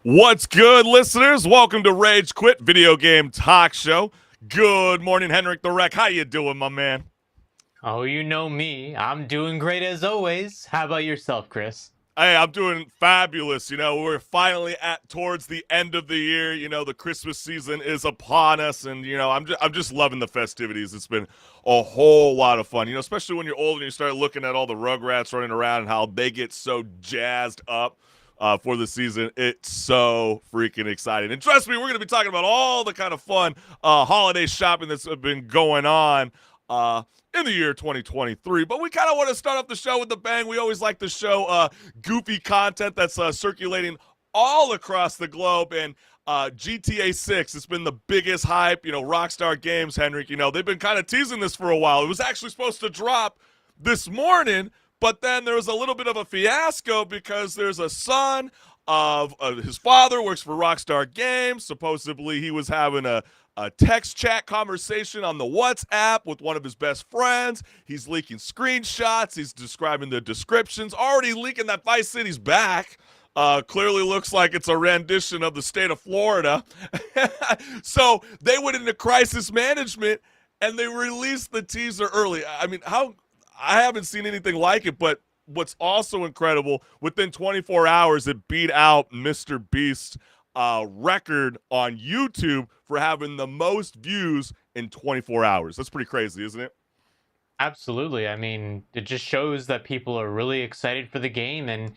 What's good, listeners? Welcome to Rage Quit Video Game Talk Show. Good morning, HenricK the Wreck. How you doing, my man? Oh, you know me. I'm doing great as always. How about yourself, Chris? Hey, I'm doing fabulous. We're finally at towards the end of the year. The Christmas season is upon us, and I'm just loving the festivities. It's been a whole lot of fun. Especially when you're old and you start looking at all the Rugrats running around and how they get so jazzed up for the season. It's so freaking exciting. And trust me, we're going to be talking about all the kind of fun holiday shopping that's been going on in the year 2023. But we kind of want to start off the show with a bang. We always like to show goofy content that's circulating all across the globe. And GTA 6, it's been the biggest hype. Rockstar Games, HenricK, they've been kind of teasing this for a while. It was actually supposed to drop this morning, but then there was a little bit of a fiasco because there's a son of his father works for Rockstar Games. Supposedly he was having a text chat conversation on the WhatsApp with one of his best friends. He's leaking screenshots. He's describing the descriptions, already leaking that Vice City's back. Clearly looks like it's a rendition of the state of Florida. So they went into crisis management and they released the teaser early. I mean, I haven't seen anything like it, but what's also incredible, within 24 hours, it beat out Mr. Beast's record on YouTube for having the most views in 24 hours. That's pretty crazy, isn't it? Absolutely. I mean, it just shows that people are really excited for the game and,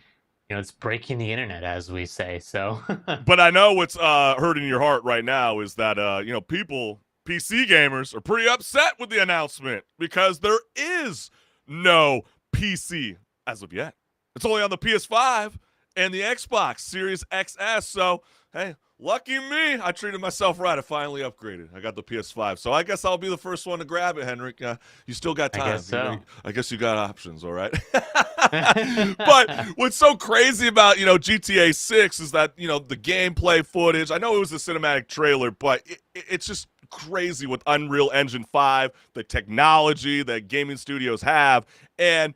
it's breaking the internet, as we say. So, But I know what's hurting your heart right now is that, people, PC gamers, are pretty upset with the announcement because there is no PC as of yet. It's only on the PS5 and the Xbox Series XS. So, hey, lucky me. I treated myself right. I finally upgraded. I got the PS5. So I guess I'll be the first one to grab it, HenricK. You still got time. I guess so. I guess you got options, all right? But what's so crazy about, GTA 6 is that, the gameplay footage. I know it was a cinematic trailer, but it's just crazy with Unreal Engine 5, the technology that gaming studios have. And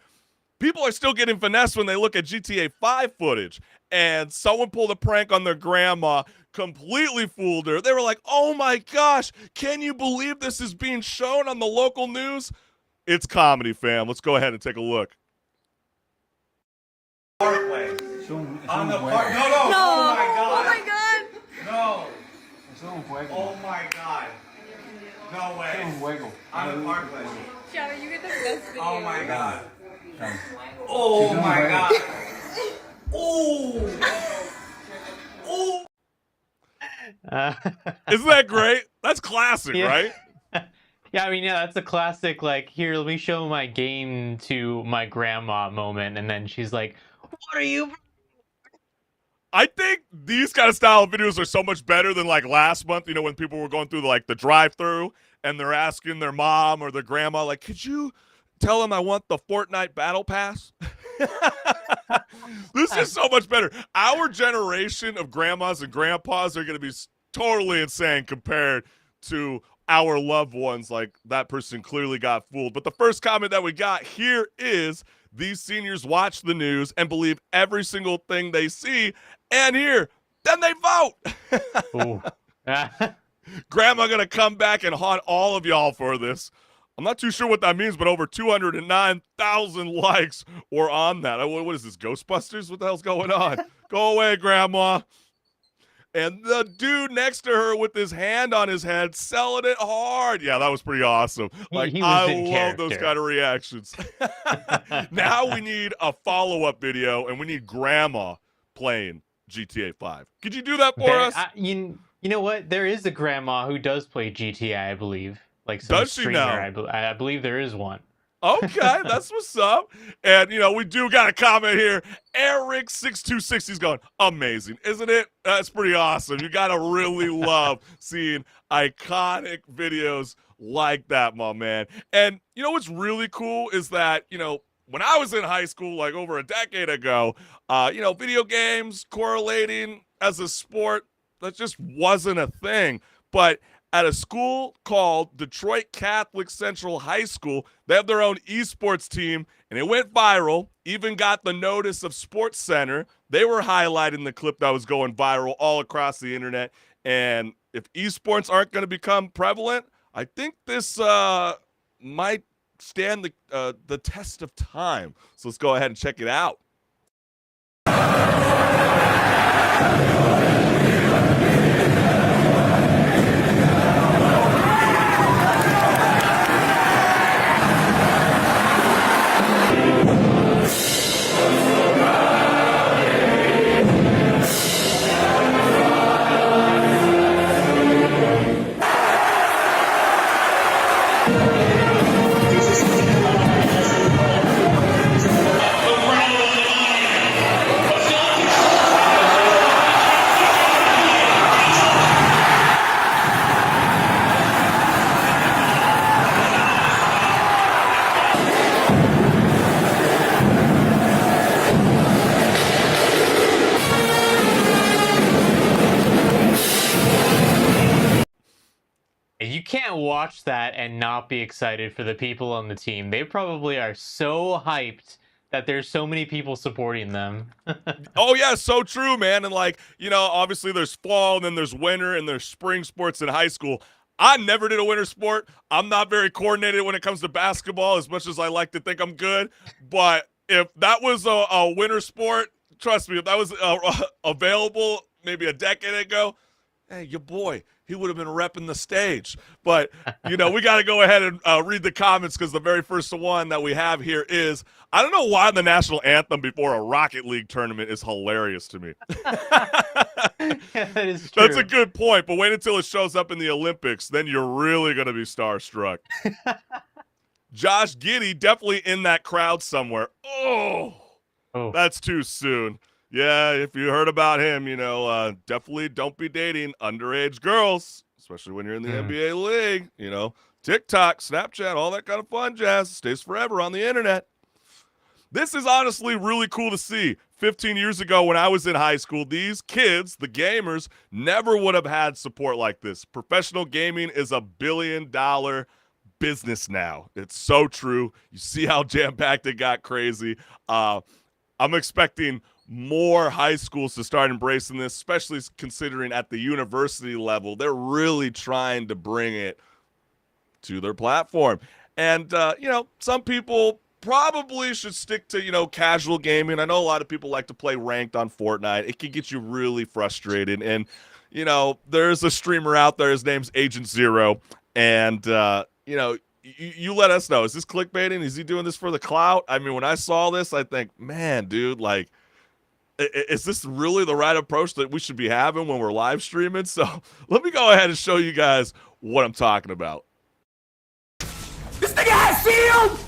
people are still getting finessed when they look at GTA 5 footage. And someone pulled a prank on their grandma, completely fooled her. They were like, oh my gosh, can you believe this is being shown on the local news? It's comedy, fam. Let's go ahead and take a look. Parkway. On the park. No, no. No. Oh my god. Oh my god. No. Es un juego. Oh my god. No way. Es un juego. On the parkway. Shower, you get the best video. Oh my god. Dale. Oh my god. Oh. Oh. Isn't that great? That's classic, Yeah. right? Yeah, I mean, yeah, that's a classic, like, here, let me show my game to my grandma moment. And then she's like, what are you? I think these kind of style of videos are so much better than like last month, when people were going through the drive-through and they're asking their mom or their grandma, like, could you tell them I want the Fortnite battle pass? This is so much better. Our generation of grandmas and grandpas are going to be totally insane compared to our loved ones. Like, that person clearly got fooled. But the first comment that we got here is, these seniors watch the news and believe every single thing they see and hear. Then they vote. Ooh. Grandma going to come back and haunt all of y'all for this. I'm not too sure what that means, but over 209,000 likes were on that. What is this, Ghostbusters? What the hell's going on? Go away, Grandma. And the dude next to her with his hand on his head, selling it hard. Yeah, that was pretty awesome. Like, He was I in love those character. kind of reactions. Now we need a follow-up video, and we need Grandma playing GTA 5. Could you do that for us? You know what? There is a grandma who does play GTA, I believe. Like some Does she streamer, now? I believe there is one. Okay, that's what's up. And, we do got a comment here. Eric626, he's going, amazing, isn't it? That's pretty awesome. You got to really love seeing iconic videos like that, my man. And, what's really cool is that, when I was in high school, like over a decade ago, video games correlating as a sport, that just wasn't a thing. But at a school called Detroit Catholic Central High School. They have their own esports team, and it went viral, even got the notice of Sports Center. They were highlighting the clip that was going viral all across the internet. And if esports aren't going to become prevalent, I think this might stand the test of time. So let's go ahead and check it out. You can't watch that and not be excited for the people on the team. They probably are so hyped that there's so many people supporting them. Oh, yeah, so true, man. And, like, you know, obviously there's fall, and then there's winter, and there's spring sports in high school. I never did a winter sport. I'm not very coordinated when it comes to basketball, as much as I like to think I'm good. But if that was a winter sport, trust me, if that was available maybe a decade ago, hey, your boy, he would have been repping the stage. But, you know, we got to go ahead and read the comments, because the very first one that we have here is, I don't know why the national anthem before a Rocket League tournament is hilarious to me. Yeah, that is true. That's a good point, but wait until it shows up in the Olympics. Then you're really going to be starstruck. Josh Giddey, definitely in that crowd somewhere. Oh, that's too soon. Yeah, if you heard about him, you know, definitely don't be dating underage girls, especially when you're in the NBA league. You know, TikTok, Snapchat, all that kind of fun jazz stays forever on the internet. This is honestly really cool to see. 15 years ago when I was in high school, these kids, the gamers, never would have had support like this. Professional gaming is $1 billion business now. It's so true. You see how jam-packed it got crazy. I'm expecting more high schools to start embracing this, especially considering at the university level, they're really trying to bring it to their platform. And, you know, some people probably should stick to, you know, casual gaming. I know a lot of people like to play ranked on Fortnite. It can get you really frustrated. And, you know, there's a streamer out there. His name's Agent Zero. And, you know, you let us know. Is this clickbaiting? Is he doing this for the clout? I mean, when I saw this, I think, man, dude, like, is this really the right approach that we should be having when we're live streaming? So let me go ahead and show you guys what I'm talking about. This thing has shield!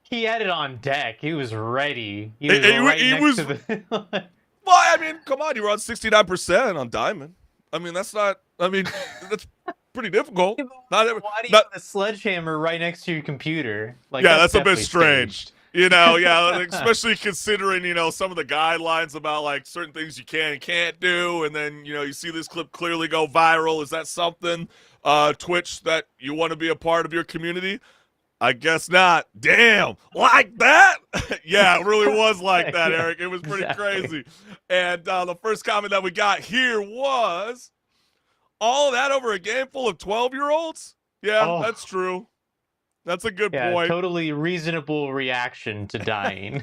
He had it on deck. He was ready. He was right next to the... Well, I mean, come on. You were on 69% on Diamond. I mean, that's not... I mean, that's pretty difficult. Why do you have a sledgehammer right next to your computer? Like, yeah, that's a bit strange. Staged. You know, yeah, especially considering, you know, some of the guidelines about, like, certain things you can and can't do. And then, you know, you see this clip clearly go viral. Is that something, Twitch, that you want to be a part of your community? I guess not. Damn, like that? Yeah, it really was like that, Eric. It was pretty crazy. And the first comment that we got here was, all of that over a game full of 12-year-olds? Yeah, that's true. That's a good point. Totally reasonable reaction to dying.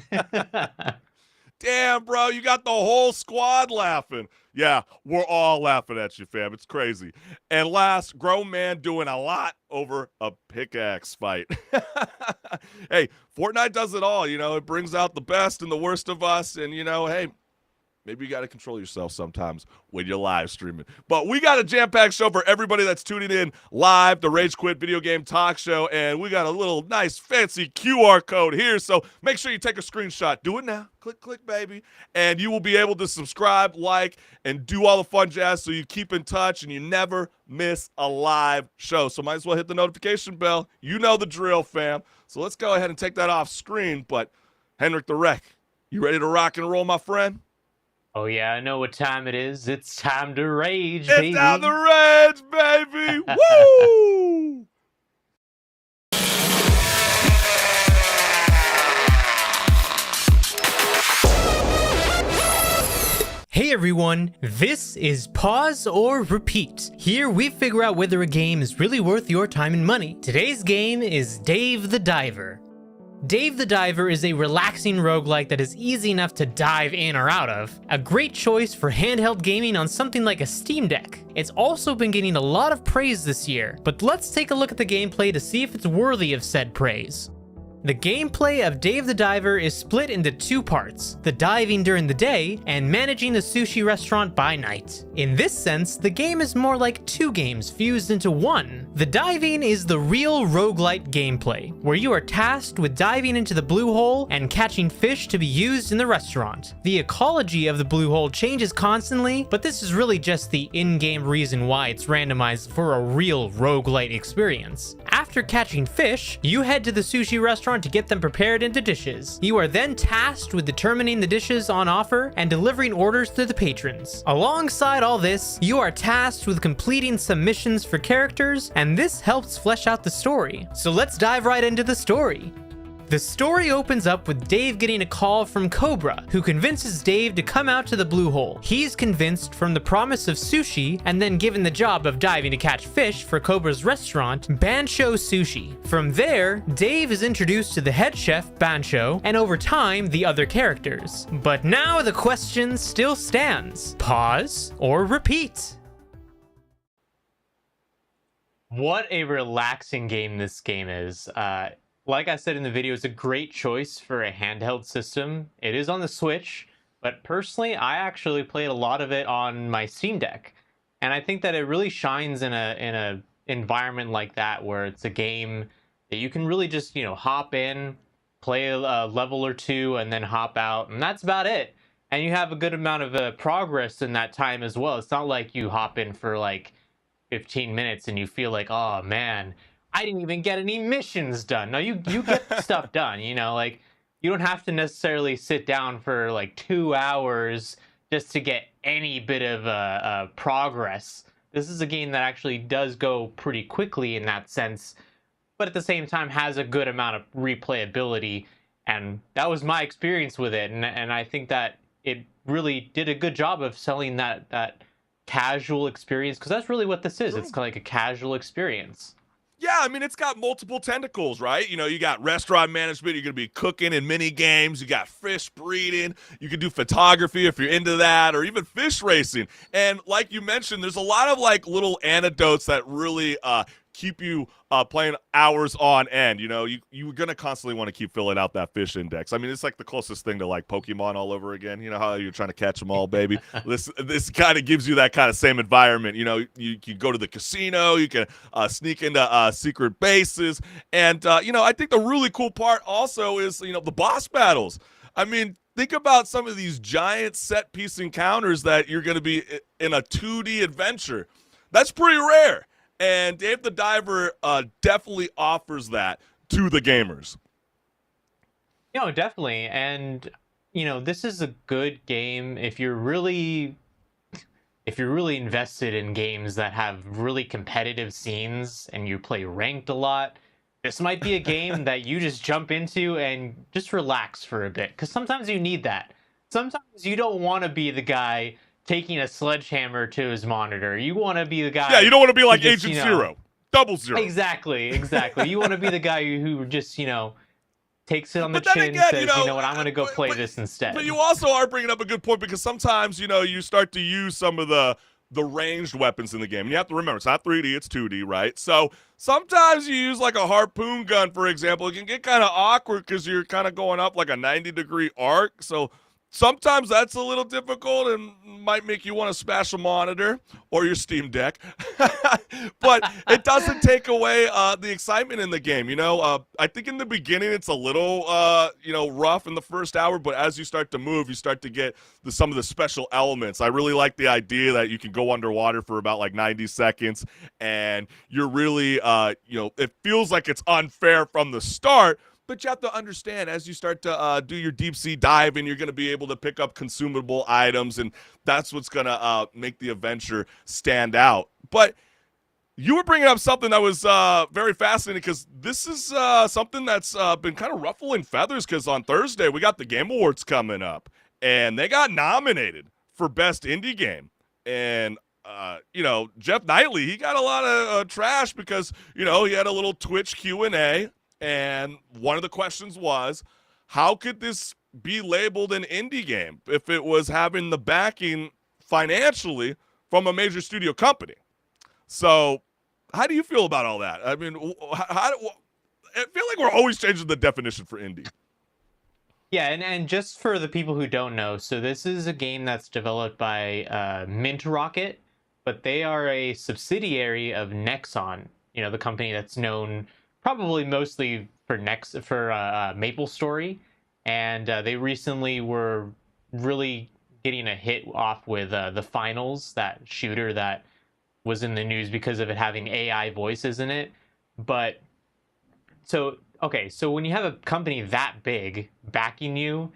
Damn, bro, you got the whole squad laughing. Yeah, we're all laughing at you, fam. It's crazy. And last, grown man doing a lot over a pickaxe fight. Hey, Fortnite does it all. You know, it brings out the best and the worst of us. And, you know, hey, maybe you got to control yourself sometimes when you're live streaming. But we got a jam-packed show for everybody that's tuning in live, the Rage Quit Video Game Talk Show, and we got a little nice fancy QR code here. So make sure you take a screenshot. Do it now. Click, click, baby. And you will be able to subscribe, like, and do all the fun jazz so you keep in touch and you never miss a live show. So might as well hit the notification bell. You know the drill, fam. So let's go ahead and take that off screen. But HenricK the Wreck, you ready to rock and roll, my friend? Oh yeah, I know what time it is. It's time to rage, baby. It's time to rage, baby. Woo! Hey everyone, this is Pause or Repeat. Here we figure out whether a game is really worth your time and money. Today's game is Dave the Diver. Dave the Diver is a relaxing roguelike that is easy enough to dive in or out of. A great choice for handheld gaming on something like a Steam Deck. It's also been getting a lot of praise this year, but let's take a look at the gameplay to see if it's worthy of said praise. The gameplay of Dave the Diver is split into two parts, the diving during the day and managing the sushi restaurant by night. In this sense, the game is more like two games fused into one. The diving is the real roguelite gameplay, where you are tasked with diving into the blue hole and catching fish to be used in the restaurant. The ecology of the blue hole changes constantly, but this is really just the in-game reason why it's randomized for a real roguelite experience. After catching fish, you head to the sushi restaurant to get them prepared into dishes. You are then tasked with determining the dishes on offer and delivering orders to the patrons. Alongside all this, you are tasked with completing some missions for characters, and this helps flesh out the story. So let's dive right into the story. The story opens up with Dave getting a call from Cobra, who convinces Dave to come out to the blue hole. He's convinced from the promise of sushi, and then given the job of diving to catch fish for Cobra's restaurant, Bancho Sushi. From there, Dave is introduced to the head chef, Bancho, and over time, the other characters. But now the question still stands. Pause or repeat? What a relaxing game this game is. Like I said in the video, it's a great choice for a handheld system. It is on the Switch, but personally, I actually played a lot of it on my Steam Deck. And I think that it really shines in a environment like that, where it's a game that you can really just, hop in, play a level or two, and then hop out, and that's about it. And you have a good amount of progress in that time as well. It's not like you hop in for like 15 minutes and you feel like, oh man, I didn't even get any missions done. No, you get stuff done, like you don't have to necessarily sit down for like 2 hours just to get any bit of progress. This is a game that actually does go pretty quickly in that sense, but at the same time has a good amount of replayability, and that was my experience with it. And I think that it really did a good job of selling that casual experience, because that's really what this is. It's kind of like a casual experience. Yeah, I mean, it's got multiple tentacles, right? You got restaurant management, you're going to be cooking in mini games, you got fish breeding, you can do photography if you're into that, or even fish racing. And like you mentioned, there's a lot of like little anecdotes that really keep you playing hours on end. You're going to constantly want to keep filling out that fish index. I mean, it's like the closest thing to like Pokemon all over again. You know how you're trying to catch them all, baby? This kind of gives you that kind of same environment. You can go to the casino, you can sneak into secret bases. And, I think the really cool part also is, the boss battles. I mean, think about some of these giant set-piece encounters that you're going to be in a 2D adventure. That's pretty rare. And Dave the Diver definitely offers that to the gamers. Definitely. And, this is a good game if you're really invested in games that have really competitive scenes and you play ranked a lot. This might be a game that you just jump into and just relax for a bit, because sometimes you need that. Sometimes you don't want to be the guy taking a sledgehammer to his monitor. You want to be the guy. Yeah, you don't want to be like Agent Zero, Double Zero. Exactly. You want to be the guy who just, takes it on the chin and says, you know what, I'm going to go play this instead. But you also are bringing up a good point, because sometimes, you start to use some of the ranged weapons in the game. And you have to remember, it's not 3D, it's 2D, right? So sometimes you use like a harpoon gun, for example. It can get kind of awkward because you're kind of going up like a 90-degree arc. So sometimes that's a little difficult and might make you want to smash a monitor or your Steam Deck. But it doesn't take away the excitement in the game. I think in the beginning it's a little, rough in the first hour, but as you start to move, you start to get some of the special elements. I really like the idea that you can go underwater for about like 90 seconds, and you're really, it feels like it's unfair from the start. But you have to understand, as you start to do your deep sea diving, you're going to be able to pick up consumable items, and that's what's going to make the adventure stand out. But you were bringing up something that was very fascinating, because this is something that's been kind of ruffling feathers, because on Thursday we got the Game Awards coming up, and they got nominated for Best Indie Game. And Jeff Knightley, he got a lot of trash because, he had a little Twitch Q&A. And one of the questions was, how could this be labeled an indie game if it was having the backing financially from a major studio company? So how do you feel about all that? I mean, I feel like we're always changing the definition for indie. Yeah, and just for the people who don't know, so this is a game that's developed by Mint Rocket, but they are a subsidiary of Nexon, the company that's known probably mostly for MapleStory, and they recently were really getting a hit off with the Finals, that shooter that was in the news because of it having AI voices in it. But so when you have a company that big backing you,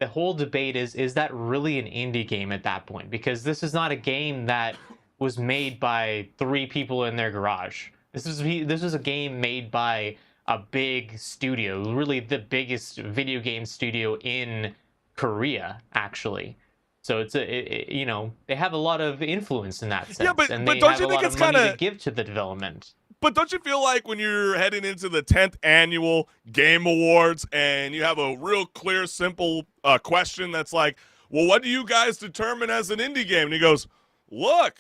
the whole debate is that really an indie game at that point? Because this is not a game that was made by 3 people in their garage. This is a game made by a big studio, really the biggest video game studio in Korea, actually. So they have a lot of influence in that sense, Yeah, but and don't they you have a think lot it's of money kinda to give to the development. But don't you feel like when you're heading into the 10th annual Game Awards and you have a real clear, simple question that's like, well, what do you guys determine as an indie game? And he goes, look,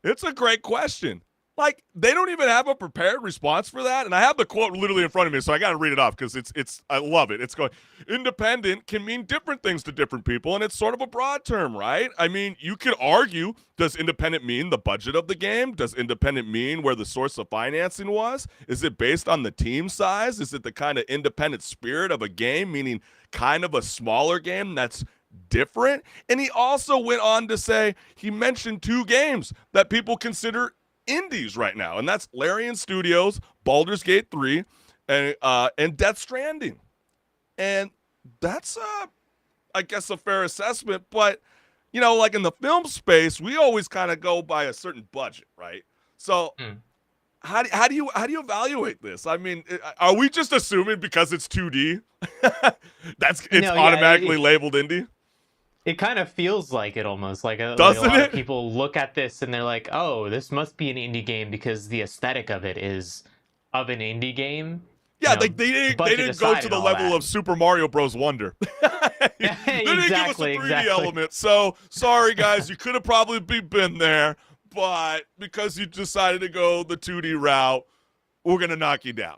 it's a great question. Like, they don't even have a prepared response for that. And I have the quote literally in front of me, so I got to read it off because I love it. It's going, independent can mean different things to different people, and it's sort of a broad term, right? I mean, you could argue, does independent mean the budget of the game? Does independent mean where the source of financing was? Is it based on the team size? Is it the kind of independent spirit of a game, meaning kind of a smaller game that's different? And he also went on to say, he mentioned 2 games that people consider indies right now, and that's Larian Studios, Baldur's Gate 3, and Death Stranding. And that's I guess a fair assessment, but like in the film space, we always kind of go by a certain budget, right? So how do you evaluate this? I mean, are we just assuming because it's 2D it's automatically labeled indie? It kind of feels like it almost like a Doesn't lot it? of people look at this and they're like, oh, this must be an indie game because the aesthetic of it is of an indie game. Yeah, they didn't go to the level of Super Mario Bros. Wonder. They didn't give us a 3D element. So, sorry, guys, you could have probably been there, but because you decided to go the 2D route, we're going to knock you down.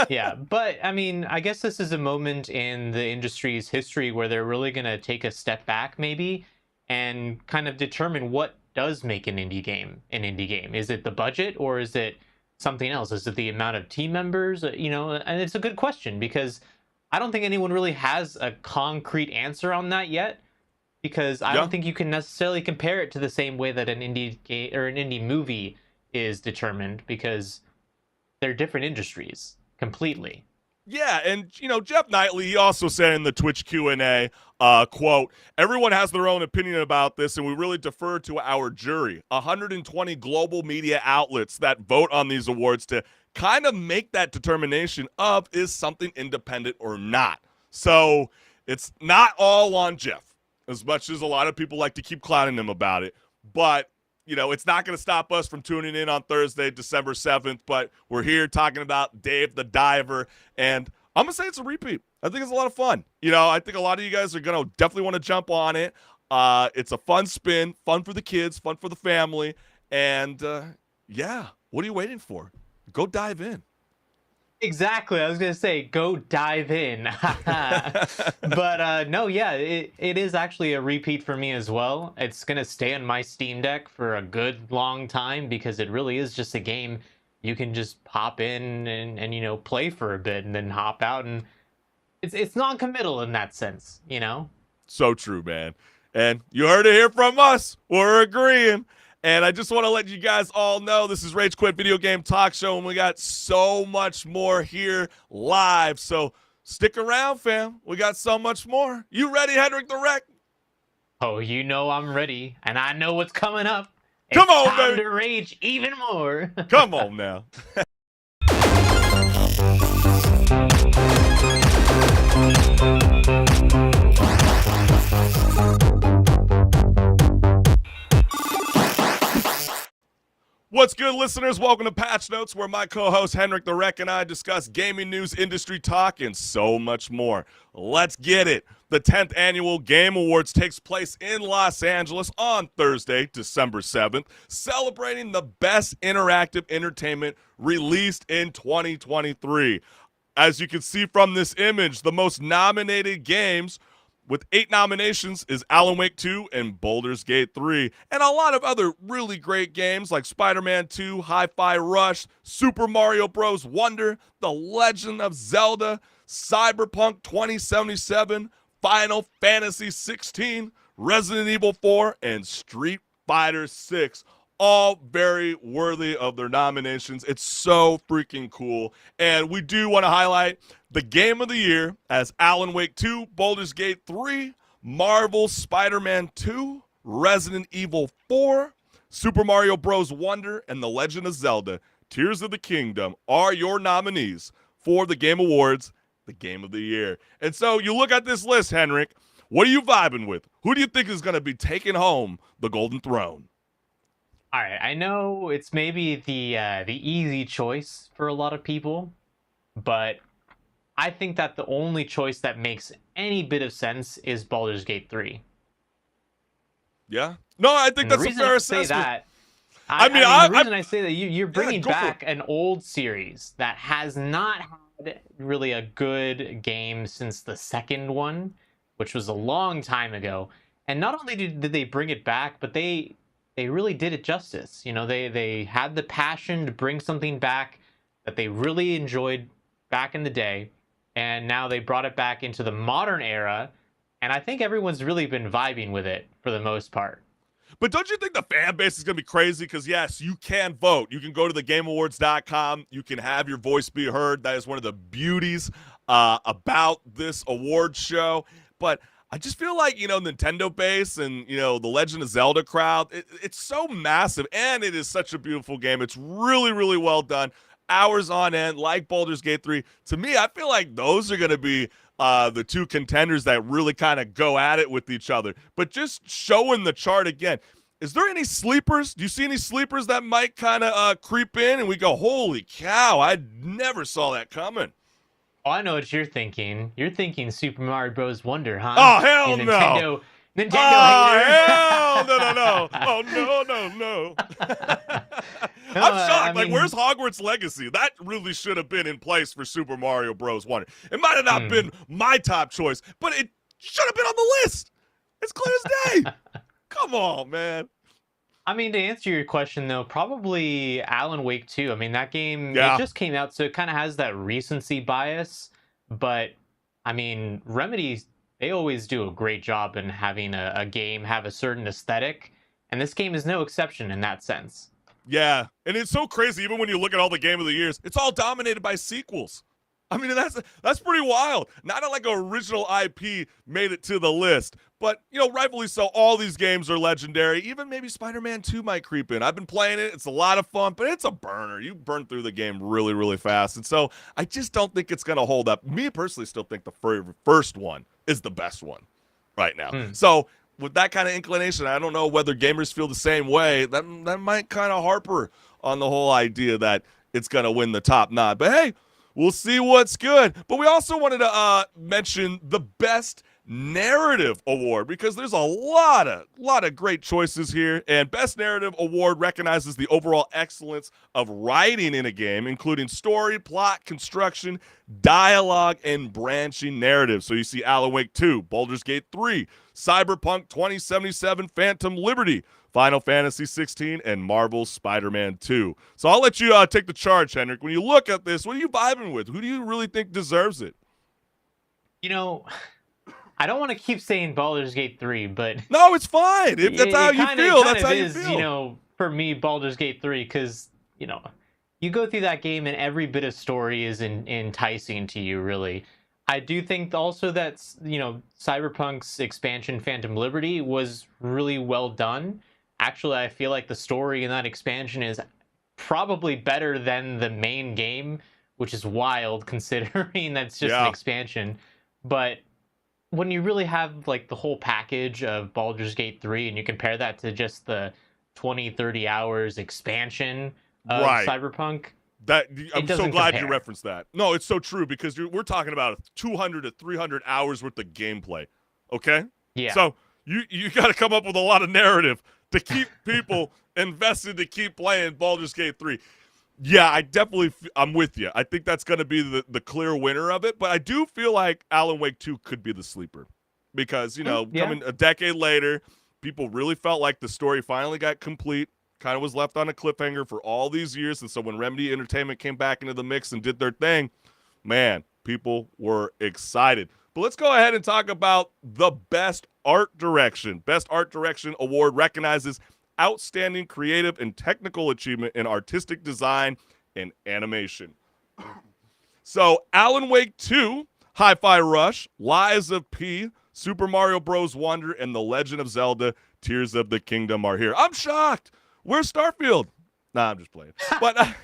Yeah, but I mean, I guess this is a moment in the industry's history where they're really going to take a step back maybe and kind of determine what does make an indie game an indie game. Is it the budget, or is it something else? Is it the amount of team members? And it's a good question because I don't think anyone really has a concrete answer on that yet, because I don't think you can necessarily compare it to the same way that an indie game or an indie movie is determined, because they're different industries completely. Yeah, and Jeff Knightley, he also said in the Twitch Q&A, quote, everyone has their own opinion about this, and we really defer to our jury, 120 global media outlets that vote on these awards to kind of make that determination of is something independent or not. So it's not all on Jeff, as much as a lot of people like to keep clowning him about it, but it's not going to stop us from tuning in on Thursday, December 7th, but we're here talking about Dave the Diver, and I'm going to say it's a repeat. I think it's a lot of fun. I think a lot of you guys are going to definitely want to jump on it. It's a fun spin, fun for the kids, fun for the family, and what are you waiting for? Go dive in. Exactly. I was gonna say, go dive in. But no, yeah, it is actually a repeat for me as well. It's gonna stay on my Steam Deck for a good long time because it really is just a game you can just pop in and play for a bit and then hop out, and it's non-committal in that sense. So true, man. And you heard it here from us. We're agreeing. And I just want to let you guys all know this is Rage Quit Video Game Talk Show, and we got so much more here live. So stick around, fam. We got so much more. You ready, HenricK the Wreck? Oh, I'm ready, and I know what's coming up. Come It's on, time baby. to rage even more. Come on now. What's good, listeners? Welcome to Patch Notes, where my co-host HenricK the Wreck and I discuss gaming news, industry talk, and so much more. Let's get it. The 10th Annual Game Awards takes place in Los Angeles on Thursday, December 7th, celebrating the best interactive entertainment released in 2023. As you can see from this image, the most nominated games with 8 nominations is Alan Wake 2 and Baldur's Gate 3, and a lot of other really great games like Spider-Man 2, Hi-Fi Rush, Super Mario Bros. Wonder, The Legend of Zelda, Cyberpunk 2077, Final Fantasy 16, Resident Evil 4, and Street Fighter 6. All very worthy of their nominations. It's so freaking cool. And we do want to highlight the game of the year as Alan Wake 2, Baldur's Gate 3, Marvel Spider-Man 2, Resident Evil 4, Super Mario Bros. Wonder, and The Legend of Zelda, Tears of the Kingdom are your nominees for the Game Awards, the Game of the Year. And so you look at this list, HenricK. What are you vibing with? Who do you think is going to be taking home the Golden Throne? All right, I know it's maybe the easy choice for a lot of people, but I think that the only choice that makes any bit of sense is Baldur's Gate 3. Yeah? No, I think And that's the a reason fair I say assessment. that, I mean, the reason I say that you're bringing go for back an old series that has not had really a good game since the second one, which was a long time ago. And not only did they bring it back, but they really did it justice. They had the passion to bring something back that they really enjoyed back in the day, and now they brought it back into the modern era, and I think everyone's really been vibing with it for the most part. But don't you think the fan base is going to be crazy? Because, yes, you can vote. You can go to thegameawards.com. You can have your voice be heard. That is one of the beauties about this award show. But I just feel like, Nintendo base and, the Legend of Zelda crowd, it's so massive, and it is such a beautiful game. It's really, really well done. Hours on end, like Baldur's Gate 3. To me, I feel like those are going to be the two contenders that really kind of go at it with each other. But just showing the chart again, is there any sleepers? Do you see any sleepers that might kind of creep in and we go, holy cow, I never saw that coming? Oh, I know what you're thinking. You're thinking Super Mario Bros. Wonder, huh? Oh, hell You no. Nintendo Oh, hater. hell no. Oh, no. No, I'm shocked. I Like, mean- where's Hogwarts Legacy? That really should have been in place for Super Mario Bros. Wonder. It might have not been my top choice, but it should have been on the list. It's clear as day. Come on, man. I mean, to answer your question, though, probably Alan Wake 2. I mean, that game, Yeah. it just came out, so it kind of has that recency bias. But, I mean, Remedy, they always do a great job in having a game have a certain aesthetic. And this game is no exception in that sense. Yeah, and it's so crazy. Even when you look at all the Game of the Years, it's all dominated by sequels. I mean, that's pretty wild. Not like an original IP made it to the list, but rightfully so. All these games are legendary. Even maybe Spider-Man 2 might creep in. I've been playing it. It's a lot of fun, but it's a burner. You burn through the game really, really fast, and so I just don't think it's gonna hold up. Me personally, still think the first one is the best one right now. So with that kind of inclination, I don't know whether gamers feel the same way. That might kind of harper on the whole idea that it's gonna win the top nod. But hey, we'll see what's good. But we also wanted to mention the best Narrative Award, because there's a lot of great choices here, and Best Narrative Award recognizes the overall excellence of writing in a game, including story, plot, construction, dialogue, and branching narrative. So you see Alan Wake 2, Baldur's Gate 3, Cyberpunk 2077, Phantom Liberty, Final Fantasy 16, and Marvel's Spider-Man 2. So I'll let you take the charge, HenricK. When you look at this, what are you vibing with? Who do you really think deserves it? You know, I don't want to keep saying Baldur's Gate 3, but No, it's fine. If that's how you feel, that's how you is, feel. You know, for me, Baldur's Gate 3, because, you know, you go through that game and every bit of story is enticing to you, really. I do think also that, you know, Cyberpunk's expansion, Phantom Liberty, was really well done. Actually, I feel like the story in that expansion is probably better than the main game, which is wild considering that's just an expansion. But when you really have like the whole package of Baldur's Gate 3 and you compare that to just the 20-30 hours expansion of Cyberpunk, I'm so glad compare. you referenced that. No, it's so true, because we're talking about 200 to 300 hours worth of gameplay. Okay? Yeah. So you got to come up with a lot of narrative to keep people invested to keep playing Baldur's Gate 3. Yeah, I'm with you. I think that's going to be the clear winner of it, but I do feel like Alan Wake 2 could be the sleeper, because, you know, coming a decade later, people really felt like the story finally got complete, kind of was left on a cliffhanger for all these years, and so when Remedy Entertainment came back into the mix and did their thing, man, people were excited. But let's go ahead and talk about the Best Art Direction. Best Art Direction Award recognizes outstanding creative and technical achievement in artistic design and animation. So Alan Wake 2, Hi-Fi Rush, Lies of P, Super Mario Bros. Wonder, and The Legend of Zelda, Tears of the Kingdom are here. I'm shocked. Where's Starfield? Nah, I'm just playing. But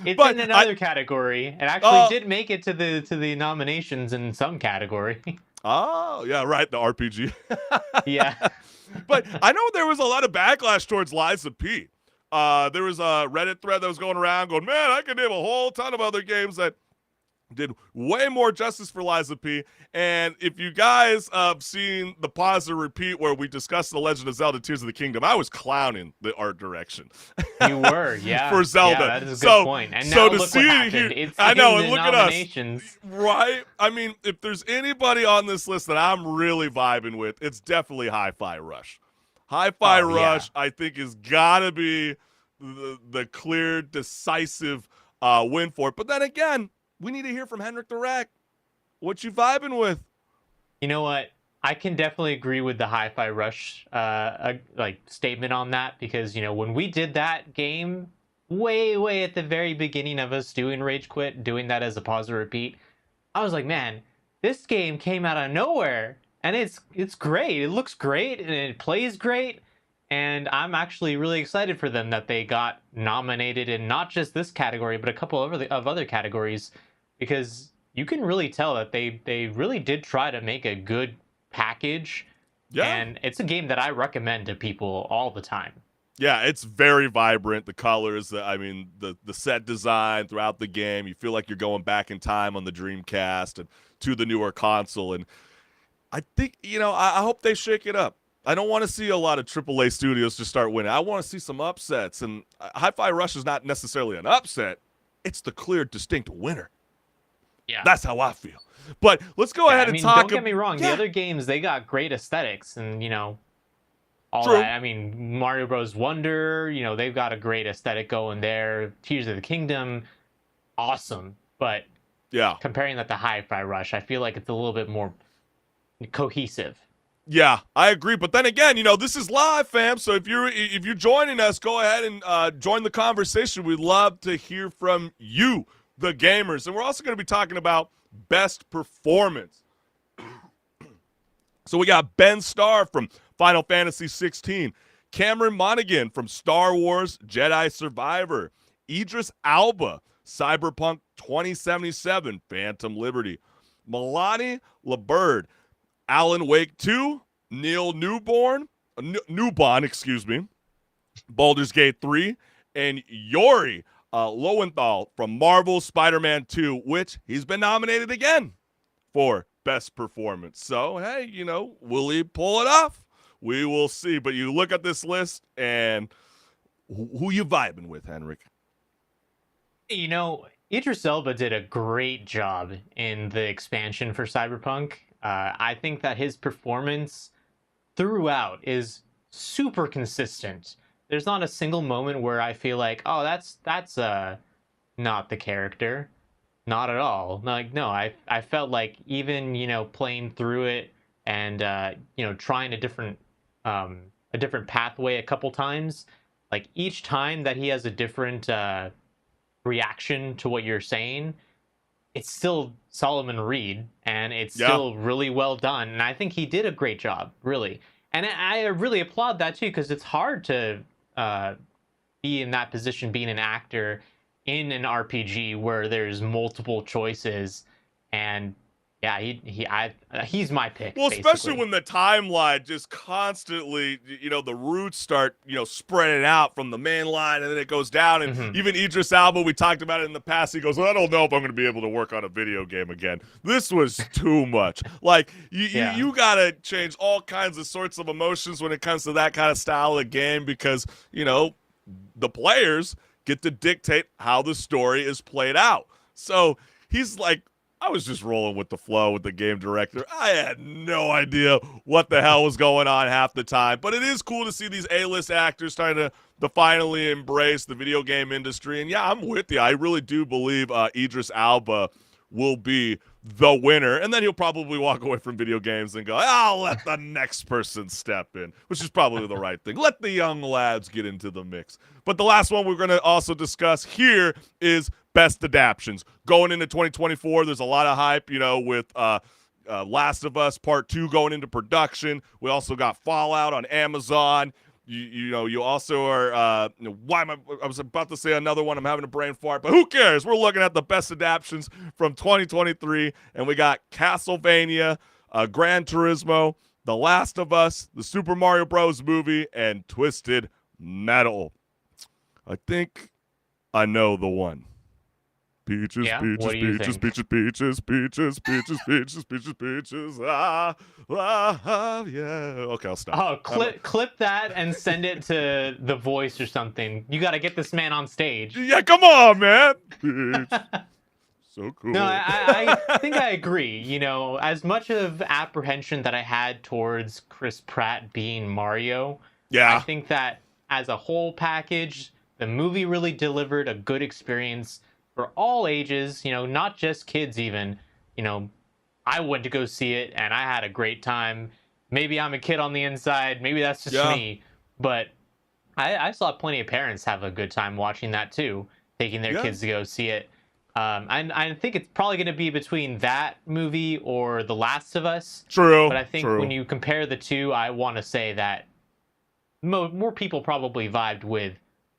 it's in another category. It actually did make it to the nominations in some category. Oh, yeah, right, the RPG. Yeah. But I know there was a lot of backlash towards Lies of P. There was a Reddit thread that was going around going, man, I could name a whole ton of other games that did way more justice for Lies of P. And if you guys have seen the pause and repeat where we discussed The Legend of Zelda Tears of the Kingdom, I was clowning the art direction. You were, yeah. For Zelda. Yeah, that is a good point. And now look what happened. It's I know, in and the look at nominations. us. Right? I mean, if there's anybody on this list that I'm really vibing with, it's definitely Hi-Fi Rush. Hi-Fi Rush, I think, has got to be the clear, decisive win for it. But then again, we need to hear from HenricK the Wreck. What you vibing with? You know what? I can definitely agree with the Hi-Fi Rush statement on that, because, you know, when we did that game way at the very beginning of us doing Rage Quit, doing that as a pause or repeat, I was like, man, this game came out of nowhere and it's great. It looks great and it plays great. And I'm actually really excited for them that they got nominated in not just this category, but a couple of other categories, because you can really tell that they really did try to make a good package. Yeah. And it's a game that I recommend to people all the time. Yeah, it's very vibrant. The colors, the set design throughout the game, you feel like you're going back in time on the Dreamcast and to the newer console. And I think, you know, I hope they shake it up. I don't want to see a lot of AAA studios just start winning. I want to see some upsets. And Hi-Fi Rush is not necessarily an upset. It's the clear, distinct winner. Yeah. That's how I feel. But let's go ahead and talk. Don't get me wrong. The other games, they got great aesthetics and, you know, all that. I mean, Mario Bros. Wonder, you know, they've got a great aesthetic going there. Tears of the Kingdom, awesome. But comparing that to Hi-Fi Rush, I feel like it's a little bit more cohesive. Yeah, I agree. But then again, you know, this is live, fam. So if you're joining us, go ahead and join the conversation. We'd love to hear from you, the gamers. And we're also going to be talking about best performance. So we got Ben Starr from Final Fantasy 16, Cameron Monaghan from Star Wars Jedi Survivor, Idris Alba, Cyberpunk 2077, Phantom Liberty, Milani LaBird, Alan Wake 2, Neil Newbon, Baldur's Gate 3, and Yuri Lowenthal from Marvel's Spider-Man 2, which he's been nominated again for best performance. So, hey, will he pull it off? We will see. But you look at this list, and who you vibing with, HenricK? Idris Elba did a great job in the expansion for Cyberpunk. I think that his performance throughout is super consistent. There's not a single moment where I feel like, oh, that's not the character. Not at all. Like, no, I felt like even, playing through it and trying a different pathway a couple times, like each time that he has a different reaction to what you're saying, it's still Solomon Reed, and it's still really well done. And I think he did a great job, really. And I really applaud that too, because it's hard to be in that position, being an actor in an RPG where there's multiple choices. And yeah, he's my pick. Well, basically. especially when the timeline just constantly, the roots start, spreading out from the main line, and then it goes down. And even Idris Elba, we talked about it in the past. He goes, well, I don't know if I'm going to be able to work on a video game again. This was too much. Like, you got to change all kinds of sorts of emotions when it comes to that kind of style of game because, the players get to dictate how the story is played out. So he's like, I was just rolling with the flow with the game director. I had no idea what the hell was going on half the time. But it is cool to see these A-list actors trying to finally embrace the video game industry. And yeah, I'm with you. I really do believe Idris Elba will be the winner. And then he'll probably walk away from video games and go, I'll let the next person step in, which is probably the right thing. Let the young lads get into the mix. But the last one we're going to also discuss here is best adaptions. Going into 2024, there's a lot of hype, with Last of Us Part 2 going into production. We also got Fallout on Amazon. You also are, I was about to say another one. I'm having a brain fart, but who cares? We're looking at the best adaptions from 2023, and we got Castlevania, Gran Turismo, The Last of Us, the Super Mario Bros. Movie, and Twisted Metal. I think I know the one. Peaches, Yeah? peaches, What do you peaches, think? peaches, peaches, peaches, peaches, peaches, peaches, peaches. Yeah. Okay, I'll stop. Oh, clip that and send it to The Voice or something. You got to get this man on stage. Yeah, come on, man. Peach. So cool. No, I think I agree. As much of apprehension that I had towards Chris Pratt being Mario, I think that as a whole package, the movie really delivered a good experience for all ages, not just kids even. I went to go see it and I had a great time. Maybe I'm a kid on the inside. Maybe that's just me. But I saw plenty of parents have a good time watching that too, taking their kids to go see it. And I think it's probably going to be between that movie or The Last of Us. True. But I think when you compare the two, I want to say that more people probably vibed with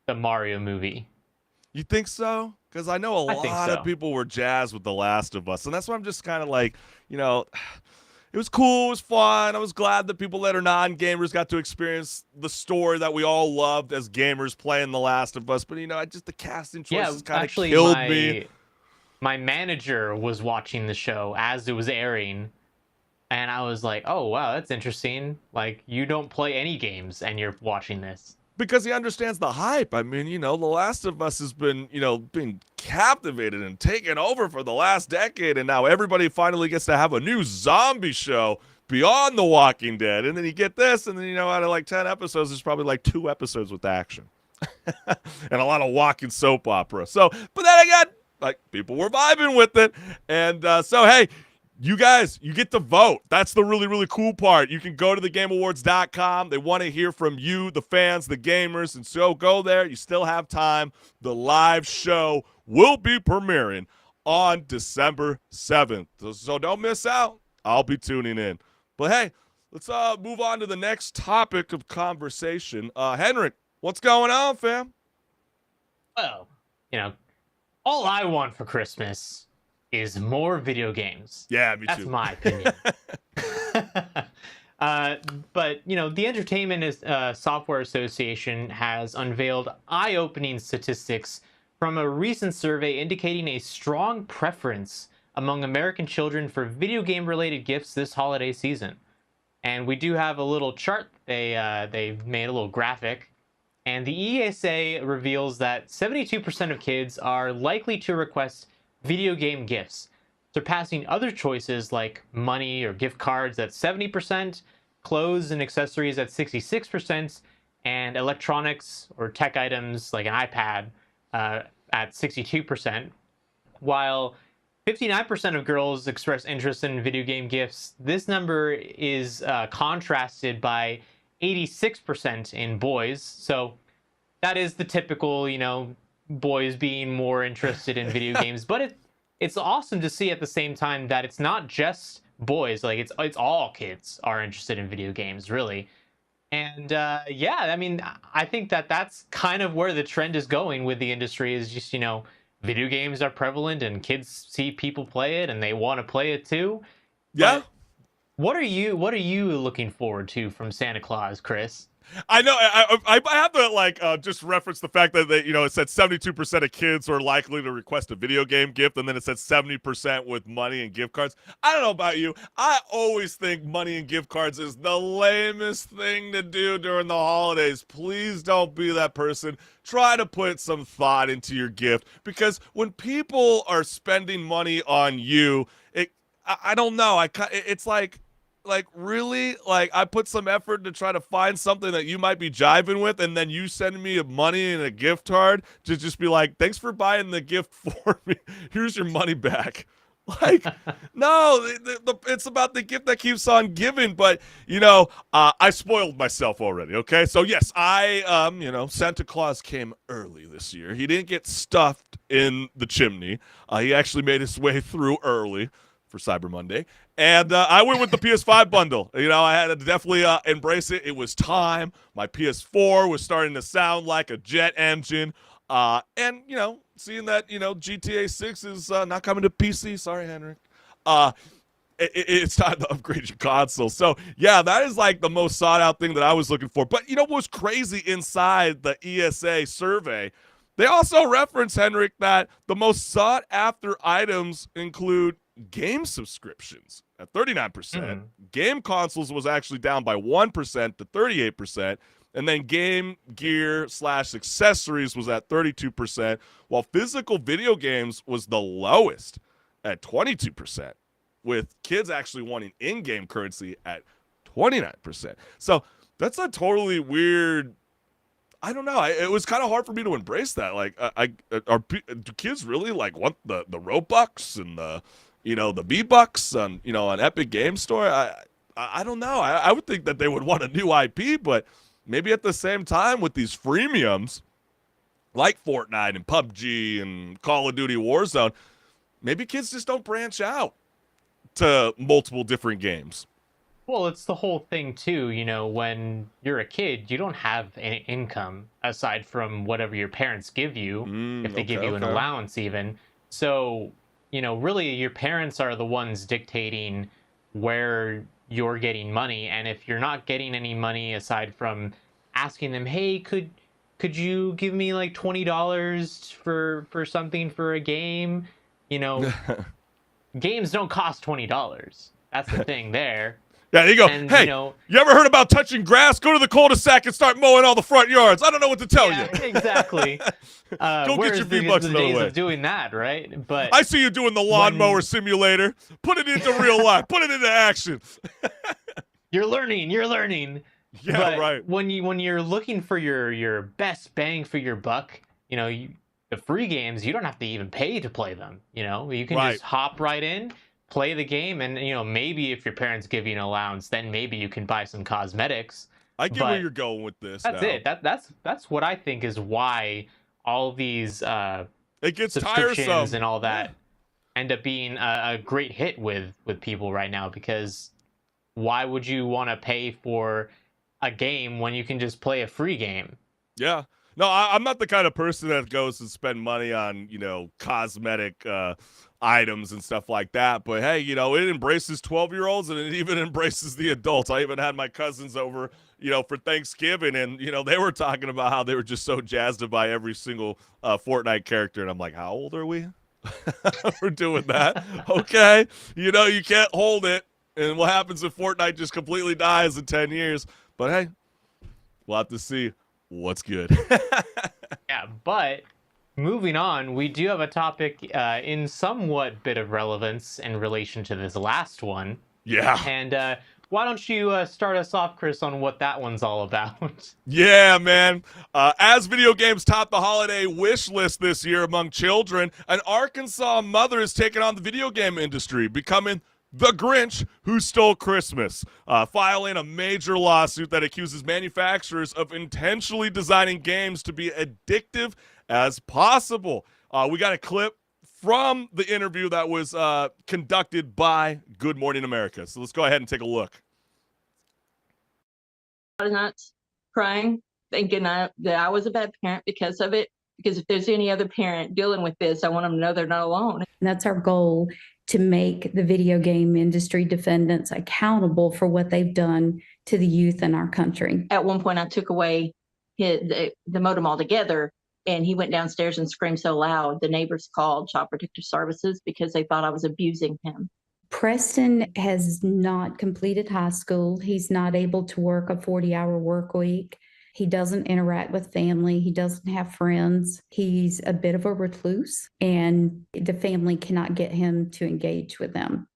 the Mario movie. You think so? Because I know a lot of people were jazzed with The Last of Us. And that's why I'm just kind of like, it was cool. It was fun. I was glad that people that are non-gamers got to experience the story that we all loved as gamers playing The Last of Us. But, just the casting choices kind of killed me. My manager was watching the show as it was airing. And I was like, oh, wow, that's interesting. Like, you don't play any games and you're watching this. Because he understands the hype. I mean, The Last of Us has been, being captivated and taken over for the last decade. And now everybody finally gets to have a new zombie show beyond The Walking Dead. And then you get this, and then, out of like 10 episodes, there's probably like 2 episodes with action. And a lot of walking soap opera. So, but then again, like, people were vibing with it. And so, hey, you guys, you get to vote. That's the really, really cool part. You can go to thegameawards.com. They want to hear from you, the fans, the gamers. And so go there. You still have time. The live show will be premiering on December 7th. So don't miss out. I'll be tuning in. But, hey, let's move on to the next topic of conversation. HenricK, what's going on, fam? Well, all I want for Christmas is more video games. Yeah, me too. That's my opinion. But, the Entertainment Software Association has unveiled eye-opening statistics from a recent survey indicating a strong preference among American children for video game related gifts this holiday season. And we do have a little chart. They made a little graphic, and the ESA reveals that 72% of kids are likely to request video game gifts, surpassing other choices like money or gift cards at 70%, clothes and accessories at 66%, and electronics or tech items like an iPad at 62%. While 59% of girls express interest in video game gifts, this number is contrasted by 86% in boys. So that is the typical, boys being more interested in video games. But it's awesome to see at the same time that it's not just boys. Like it's all kids are interested in video games, really. And yeah, I mean, I think that's kind of where the trend is going with the industry, is just, video games are prevalent and kids see people play it and they want to play it too. Yeah. But what are you looking forward to from Santa Claus, Chris? I know. I have to just reference the fact that it said 72% of kids are likely to request a video game gift, and then it said 70% with money and gift cards. I don't know about you. I always think money and gift cards is the lamest thing to do during the holidays. Please don't be that person. Try to put some thought into your gift, because when people are spending money on you, I don't know. It's like really, I put some effort to try to find something that you might be jiving with, and then you send me money and a gift card to just be like, thanks for buying the gift for me, here's your money back. No, it's about the gift that keeps on giving. But I spoiled myself already. Okay, so yes, Santa Claus came early this year. He didn't get stuffed in the chimney. He actually made his way through early for Cyber Monday. And I went with the PS5 bundle. I had to definitely embrace it. It was time. My PS4 was starting to sound like a jet engine. And, seeing that, GTA 6 is not coming to PC. Sorry, HenricK. It's time to upgrade your console. So, yeah, that is like the most sought-out thing that I was looking for. But what was crazy inside the ESA survey? They also reference, HenricK, that the most sought-after items include game subscriptions at 39%. Game consoles was actually down by 1% to 38%. And then game gear / accessories was at 32%, while physical video games was the lowest at 22%, with kids actually wanting in-game currency at 29%. So that's a totally weird, I don't know. It was kind of hard for me to embrace that. Do kids really want the Robux and the the V-Bucks on on Epic Game Store? I don't know. I would think that they would want a new IP, but maybe at the same time with these freemiums like Fortnite and PUBG and Call of Duty Warzone, maybe kids just don't branch out to multiple different games. Well, it's the whole thing too, when you're a kid, you don't have any income aside from whatever your parents give you, if they give you an allowance even. So, really your parents are the ones dictating where you're getting money. And if you're not getting any money aside from asking them, hey, could you give me like $20 for something for a game? Games don't cost $20. That's the thing there. Yeah, there you go. And, hey, you ever heard about touching grass? Go to the cul-de-sac and start mowing all the front yards. I don't know what to tell you. Exactly. Go get your V-Bucks the days of doing that, right? But I see you doing the lawnmower simulator. Put it into real life. Put it into action. You're learning. Yeah, but right. When you're looking for your best bang for your buck, the free games, you don't have to even pay to play them. You can just hop right in, play the game, and maybe if your parents give you an allowance, then maybe you can buy some cosmetics. I get where you're going with this. That's it. That's what I think is why all these it gets subscriptions tiresome and all that end up being a great hit with people right now, because why would you want to pay for a game when you can just play a free game? Yeah. No, I'm not the kind of person that goes to spend money on, cosmetic items and stuff like that. But hey, it embraces 12-year-olds and it even embraces the adults. I even had my cousins over, for Thanksgiving, and, they were talking about how they were just so jazzed to buy every single Fortnite character. And I'm like, how old are we? We're doing that. Okay. You know, you can't hold it. And what happens if Fortnite just completely dies in 10 years? But hey, we'll have to see what's good. Yeah, but moving on, we do have a topic in somewhat bit of relevance in relation to this last one. Yeah. And why don't you start us off, Chris, on what that one's all about? Yeah, man. As video games top the holiday wish list this year among children, an Arkansas mother is taking on the video game industry, becoming the Grinch who stole Christmas, filing a major lawsuit that accuses manufacturers of intentionally designing games to be addictive as possible. We got a clip from the interview that was conducted by Good Morning America. So let's go ahead and take a look. Nights crying, thinking that I was a bad parent because of it. Because if there's any other parent dealing with this, I want them to know they're not alone. And that's our goal, to make the video game industry defendants accountable for what they've done to the youth in our country. At one point, I took away the modem altogether, and he went downstairs and screamed so loud, the neighbors called Child Protective Services because they thought I was abusing him. Preston has not completed high school. He's not able to work a 40-hour work week. He doesn't interact with family. He doesn't have friends. He's a bit of a recluse, and the family cannot get him to engage with them.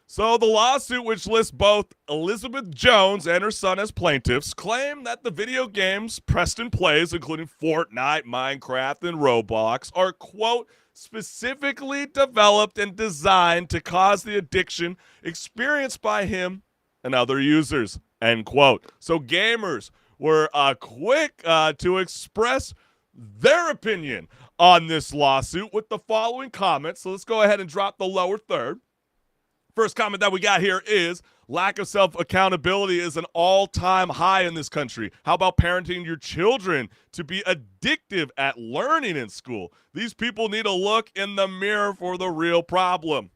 So the lawsuit, which lists both Elizabeth Jones and her son as plaintiffs, claim that the video games Preston plays, including Fortnite, Minecraft, and Roblox, are, quote, specifically developed and designed to cause the addiction experienced by him and other users, end quote. So gamers were quick to express their opinion on this lawsuit with the following comments. So let's go ahead and drop the lower third. First comment that we got here is, lack of self-accountability is an all-time high in this country. How about parenting your children to be addictive at learning in school? These people need to look in the mirror for the real problem.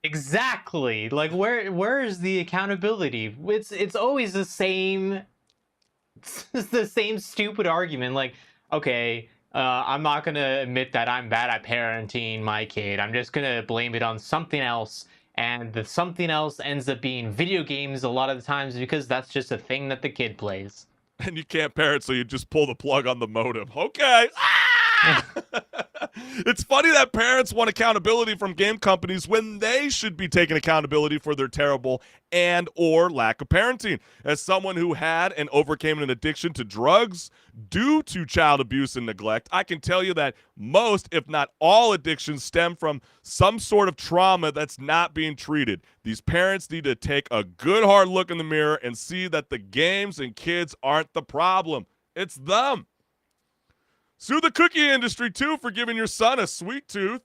Exactly. Like, where is the accountability? It's always the same. It's the same stupid argument. Like, okay, I'm not gonna admit that I'm bad at parenting my kid. I'm just gonna blame it on something else. And the something else ends up being video games a lot of the times because that's just a thing that the kid plays. And you can't parent, so you just pull the plug on the modem. Okay. Ah! It's funny that parents want accountability from game companies when they should be taking accountability for their terrible and or lack of parenting. As someone who had and overcame an addiction to drugs due to child abuse and neglect, I can tell you that most, if not all, addictions stem from some sort of trauma that's not being treated. These parents need to take a good hard look in the mirror and see that the games and kids aren't the problem. It's them. Sue the cookie industry, too, for giving your son a sweet tooth.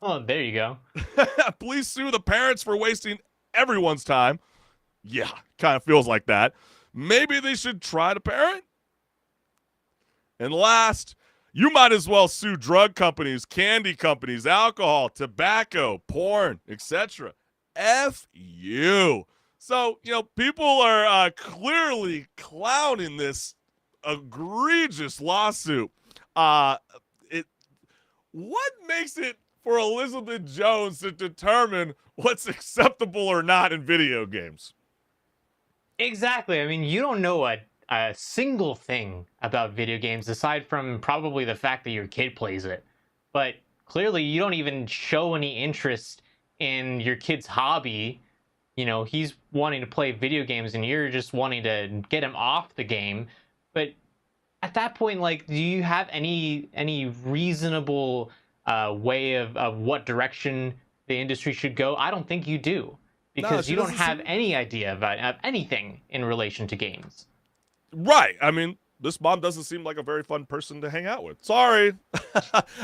Oh, there you go. Please sue the parents for wasting everyone's time. Yeah, kind of feels like that. Maybe they should try to parent. And last, you might as well sue drug companies, candy companies, alcohol, tobacco, porn, etc. F you. So, you know, people are clearly clowning this egregious lawsuit. What makes it for Elizabeth Jones to determine what's acceptable or not in video games? Exactly. I mean, you don't know a single thing about video games aside from probably the fact that your kid plays it. But clearly you don't even show any interest in your kid's hobby. You know, he's wanting to play video games and you're just wanting to get him off the game. But at that point, like, do you have any reasonable way of what direction the industry should go? I don't think you do, because you don't have any idea of anything in relation to games. Right. I mean, this mom doesn't seem like a very fun person to hang out with. Sorry.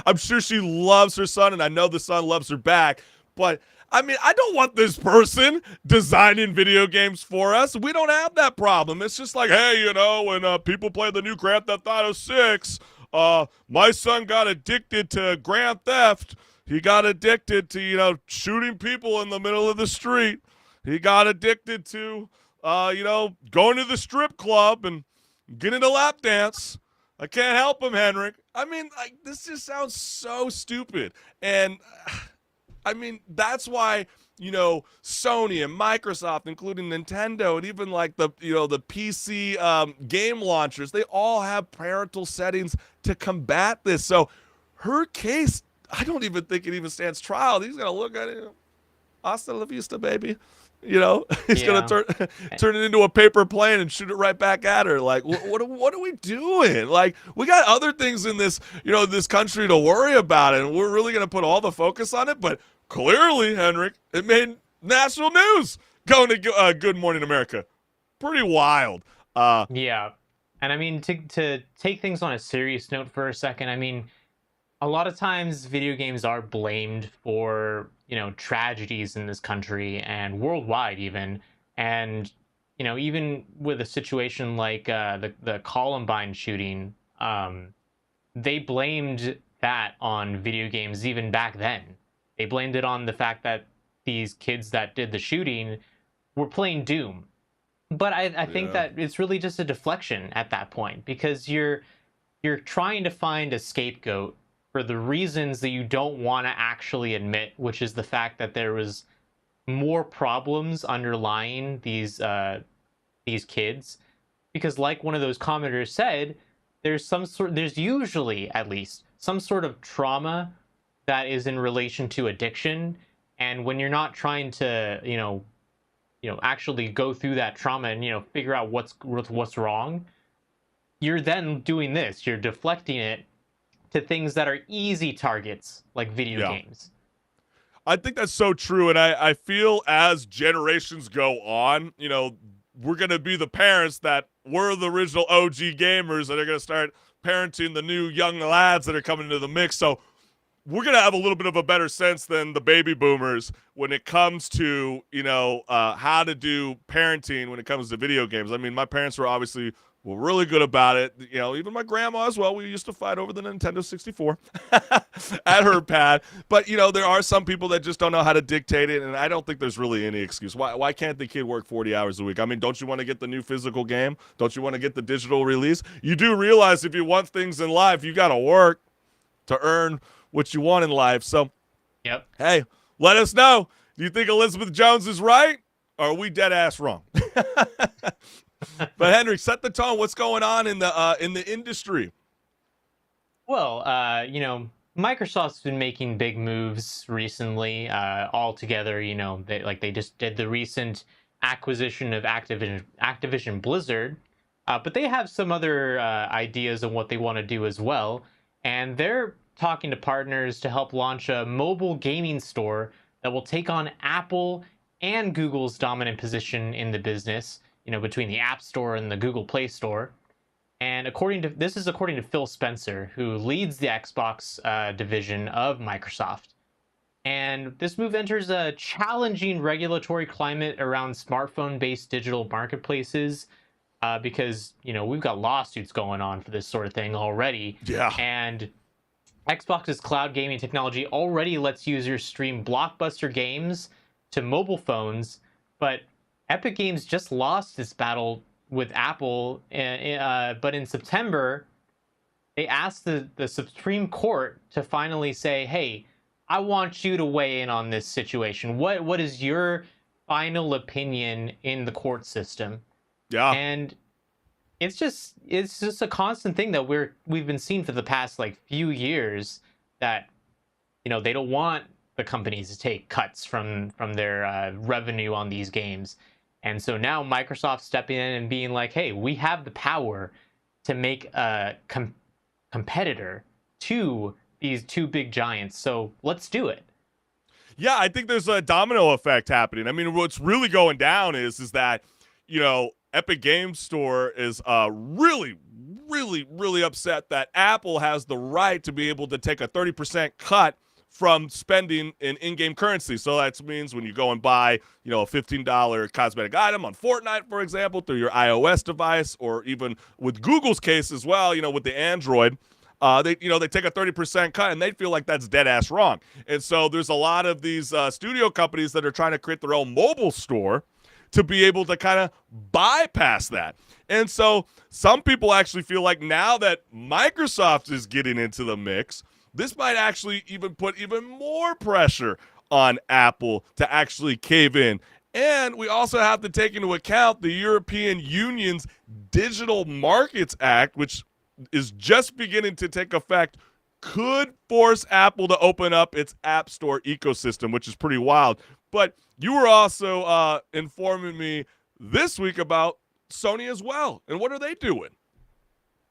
I'm sure she loves her son, and I know the son loves her back, but I mean, I don't want this person designing video games for us. We don't have that problem. It's just like, hey, you know, when people play the new Grand Theft Auto 6, my son got addicted to Grand Theft. He got addicted to, you know, shooting people in the middle of the street. He got addicted to, you know, going to the strip club and getting a lap dance. I can't help him, Henrik. I mean, like, this just sounds so stupid. And I mean, that's why, Sony and Microsoft, including Nintendo, and even like the PC game launchers, they all have parental settings to combat this. So her case, I don't even think it even stands trial. He's gonna look at it, hasta la vista, baby. He's gonna turn it into a paper plane and shoot it right back at her. Like, what are we doing? Like, we got other things in this, this country to worry about, and we're really gonna put all the focus on it. But clearly, Henrik, it made national news going to Good Morning America. Pretty wild. Yeah, and I mean, to take things on a serious note for a second, I mean, a lot of times video games are blamed for tragedies in this country and worldwide even, and even with a situation like the Columbine shooting, they blamed that on video games even back then. They blamed it on the fact that these kids that did the shooting were playing Doom. But I think that it's really just a deflection at that point, because you're trying to find a scapegoat for the reasons that you don't want to actually admit, which is the fact that there was more problems underlying these kids. Because like one of those commenters said, there's usually at least some sort of trauma that is in relation to addiction. And when you're not trying to, actually go through that trauma and, figure out what's wrong, you're then doing this. You're deflecting it to things that are easy targets, like video games. I think that's so true, and I feel as generations go on, we're going to be the parents that were the original OG gamers that are going to start parenting the new young lads that are coming into the mix. So we're going to have a little bit of a better sense than the baby boomers when it comes to, how to do parenting when it comes to video games. I mean, my parents were obviously really good about it. Even my grandma as well. We used to fight over the Nintendo 64 at her pad. But, there are some people that just don't know how to dictate it, and I don't think there's really any excuse. Why can't the kid work 40 hours a week? I mean, don't you want to get the new physical game? Don't you want to get the digital release? You do realize if you want things in life, you got to work to earn what you want in life. So, hey, let us know. Do you think Elizabeth Jones is right, or are we dead ass wrong? But Henrik, set the tone. What's going on in the industry? Well, Microsoft's been making big moves recently. All together, they just did the recent acquisition of Activision Blizzard, but they have some other ideas on what they want to do as well, and they're talking to partners to help launch a mobile gaming store that will take on Apple and Google's dominant position in the business, between the App Store and the Google Play Store. And according to Phil Spencer, who leads the Xbox division of Microsoft. And this move enters a challenging regulatory climate around smartphone-based digital marketplaces, because, we've got lawsuits going on for this sort of thing already. Yeah. And Xbox's cloud gaming technology already lets users stream blockbuster games to mobile phones, but Epic Games just lost this battle with Apple, but in September, they asked the Supreme Court to finally say, hey, I want you to weigh in on this situation. What is your final opinion in the court system? Yeah. And it's just a constant thing that we've been seeing for the past few years, that they don't want the companies to take cuts from their revenue on these games. And so now Microsoft stepping in and being like, hey, we have the power to make a competitor to these two big giants, so let's do it. Yeah, I think there's a domino effect happening. I mean, what's really going down is that, Epic Games Store is really, really, really upset that Apple has the right to be able to take a 30% cut from spending in-game currency. So that means when you go and buy, a $15 cosmetic item on Fortnite, for example, through your iOS device, or even with Google's case as well, with the Android, they take a 30% cut, and they feel like that's dead ass wrong. And so there's a lot of these studio companies that are trying to create their own mobile store to be able to kind of bypass that. And so some people actually feel like now that Microsoft is getting into the mix, this might actually even put even more pressure on Apple to actually cave in. And we also have to take into account the European Union's Digital Markets Act, which is just beginning to take effect, could force Apple to open up its App Store ecosystem, which is pretty wild. But you were also informing me this week about Sony as well. And what are they doing?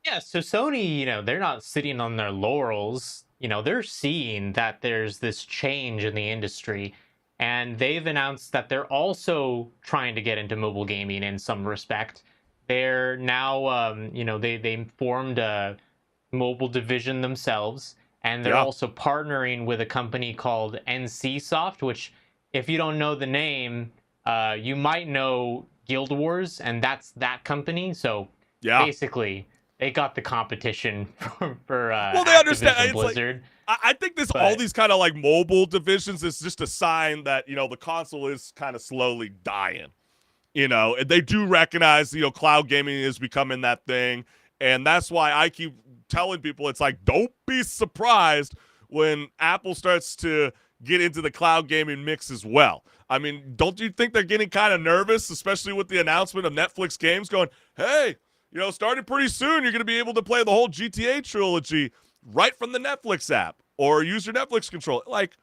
Yeah, so Sony, they're not sitting on their laurels. They're seeing that there's this change in the industry, and they've announced that they're also trying to get into mobile gaming in some respect. They're now, they formed a mobile division themselves, and they're also partnering with a company called NCSoft, which, if you don't know the name, you might know Guild Wars, and that's that company. So basically, they got the competition for well, they Activision understand. Blizzard. I think all these kind of like mobile divisions is just a sign that the console is kind of slowly dying. They do recognize cloud gaming is becoming that thing, and that's why I keep telling people it's like, don't be surprised when Apple starts to get into the cloud gaming mix as well. I mean, don't you think they're getting kind of nervous, especially with the announcement of Netflix games going, hey, starting pretty soon, you're going to be able to play the whole GTA trilogy right from the Netflix app or use your Netflix controller. Like,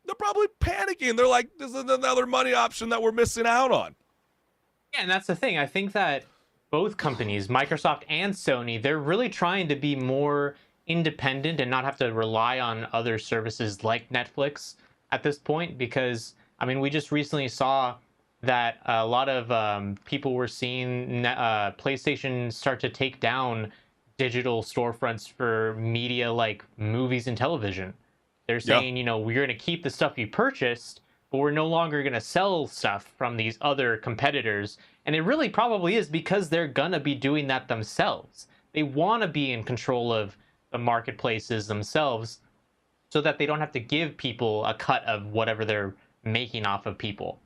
they're probably panicking. They're like, this is another money option that we're missing out on. Yeah, and that's the thing. I think that both companies, Microsoft and Sony, they're really trying to be more independent and not have to rely on other services like Netflix at this point, because, I mean, we just recently saw that a lot of people were seeing PlayStation start to take down digital storefronts for media like movies and television. They're saying, we're going to keep the stuff you purchased, but we're no longer going to sell stuff from these other competitors. And it really probably is because they're going to be doing that themselves. They want to be in control of the marketplaces themselves so that they don't have to give people a cut of whatever they're making off of people.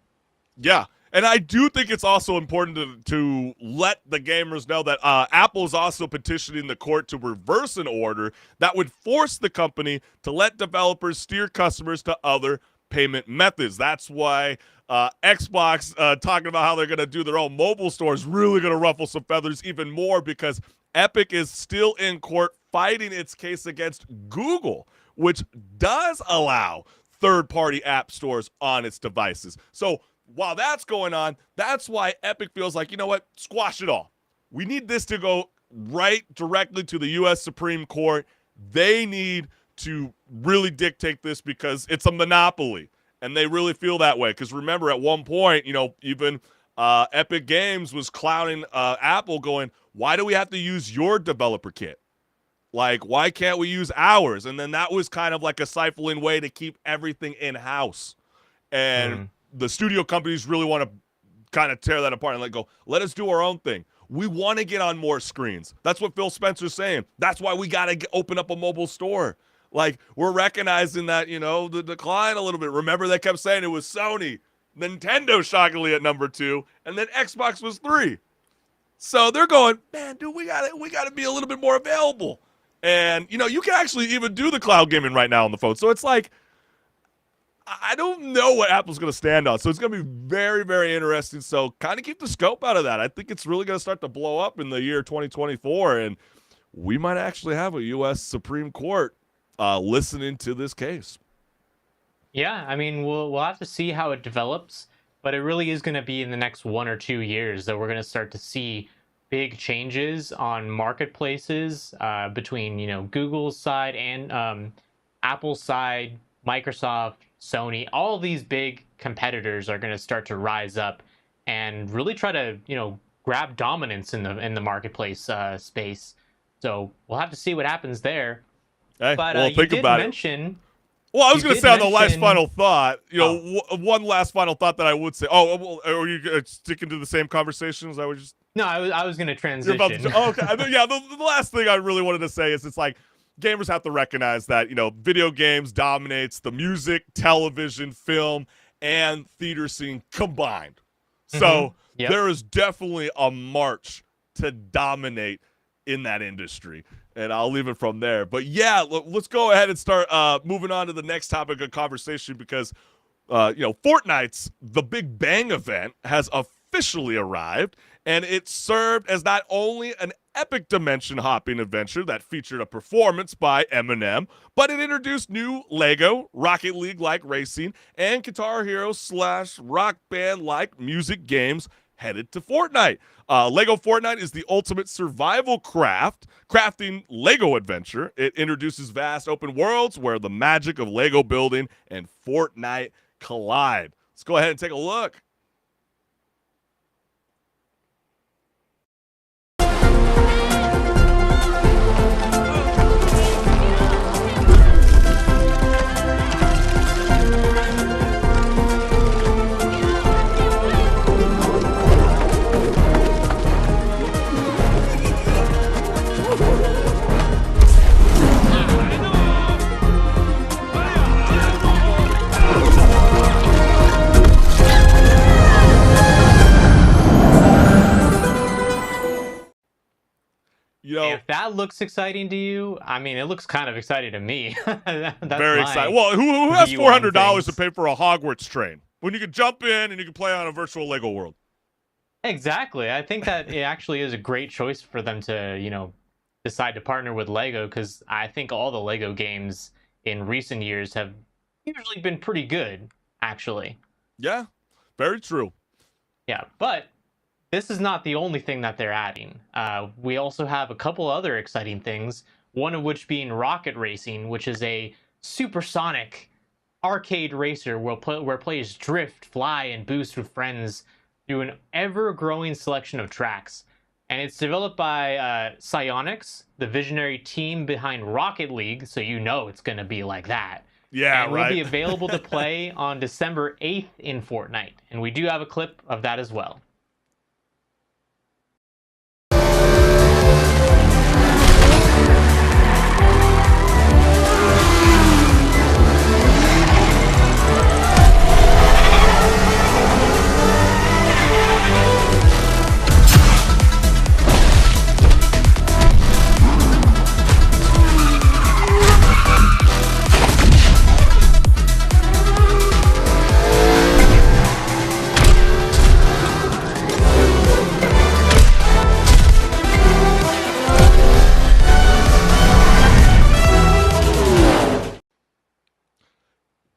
Yeah. And I do think it's also important to let the gamers know that Apple is also petitioning the court to reverse an order that would force the company to let developers steer customers to other payment methods. That's why Xbox talking about how they're going to do their own mobile store is really going to ruffle some feathers even more, because Epic is still in court fighting its case against Google, which does allow third-party app stores on its devices. So while that's going on, that's why Epic feels like, squash it all. We need this to go right directly to the U.S. Supreme Court. They need to really dictate this because it's a monopoly, and they really feel that way. Because remember, at one point, even Epic Games was clowning Apple, going, why do we have to use your developer kit? Like, why can't we use ours? And then that was kind of like a stifling way to keep everything in-house. And the studio companies really want to kind of tear that apart and let us do our own thing. We want to get on more screens. That's what Phil Spencer's saying. That's why we got to open up a mobile store. Like, we're recognizing that, the decline a little bit. Remember, they kept saying it was Sony, Nintendo shockingly at number 2, and then Xbox was 3. So they're going, man, dude, we got to be a little bit more available. And, you can actually even do the cloud gaming right now on the phone. So it's like, I don't know what Apple's going to stand on. So it's going to be very, very interesting. So kind of keep the scope out of that. I think it's really going to start to blow up in the year 2024. And we might actually have a U.S. Supreme Court listening to this case. Yeah, I mean, we'll have to see how it develops. But it really is going to be in the next 1 or 2 years that we're going to start to see big changes on marketplaces between, Google's side and Apple's side, Microsoft, Sony. All these big competitors are going to start to rise up and really try to, grab dominance in the marketplace space. So we'll have to see what happens there. Hey, but well, think about it. Well, I was going to say on the last final thought, one last final thought that I would say. Oh, well, are you sticking to the same conversations? I was just. No, I was going to transition. Okay. Yeah, the last thing I really wanted to say is it's like gamers have to recognize that, video games dominates the music, television, film, and theater scene combined. So Yep. there is definitely a march to dominate in that industry. And I'll leave it from there. But yeah, let's go ahead and start moving on to the next topic of conversation because, Fortnite's The Big Bang event has officially arrived, and it served as not only an epic dimension hopping adventure that featured a performance by Eminem, but it introduced new Lego, Rocket League-like racing, and Guitar Hero / Rock Band-like music games headed to Fortnite. Lego Fortnite is the ultimate survival crafting Lego adventure. It introduces vast open worlds where the magic of Lego building and Fortnite collide. Let's go ahead and take a look. If that looks exciting to you, I mean, it looks kind of exciting to me. That's very exciting. Well, who has $400 to pay for a Hogwarts train when you can jump in and you can play on a virtual Lego world? Exactly. I think that it actually is a great choice for them to, decide to partner with Lego, because I think all the Lego games in recent years have usually been pretty good, actually. Yeah, very true. Yeah, but this is not the only thing that they're adding. We also have a couple other exciting things, one of which being Rocket Racing, which is a supersonic arcade racer where players drift, fly, and boost with friends through an ever-growing selection of tracks. And it's developed by Psyonix, the visionary team behind Rocket League, so you know it's going to be like that. Yeah, and right. will be available to play on December 8th in Fortnite. And we do have a clip of that as well.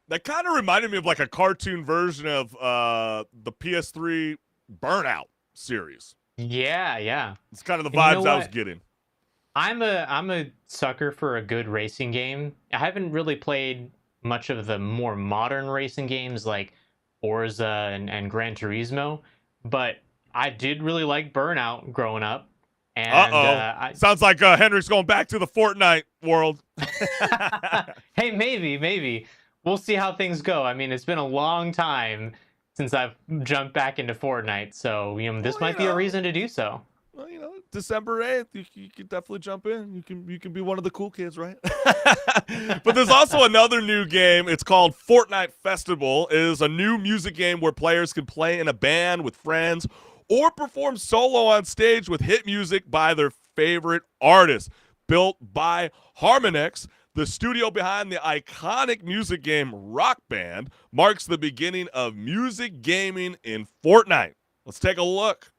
That kind of reminded me of like a cartoon version of the PS3 Burnout series. Yeah. It's kind of the vibes I was what? getting. I'm a sucker for a good racing game. I haven't really played much of the more modern racing games like Forza and Gran Turismo, but I did really like Burnout growing up. And sounds like HenricK's going back to the Fortnite world. Hey, maybe. We'll see how things go. I mean, it's been a long time since I've jumped back into Fortnite, so this might be a reason to do so. Well, December 8th, you can definitely jump in. You can be one of the cool kids, right? But there's also another new game. It's called Fortnite Festival. It is a new music game where players can play in a band with friends or perform solo on stage with hit music by their favorite artists. Built by HenricK, the studio behind the iconic music game Rock Band, marks the beginning of music gaming in Fortnite. Let's take a look.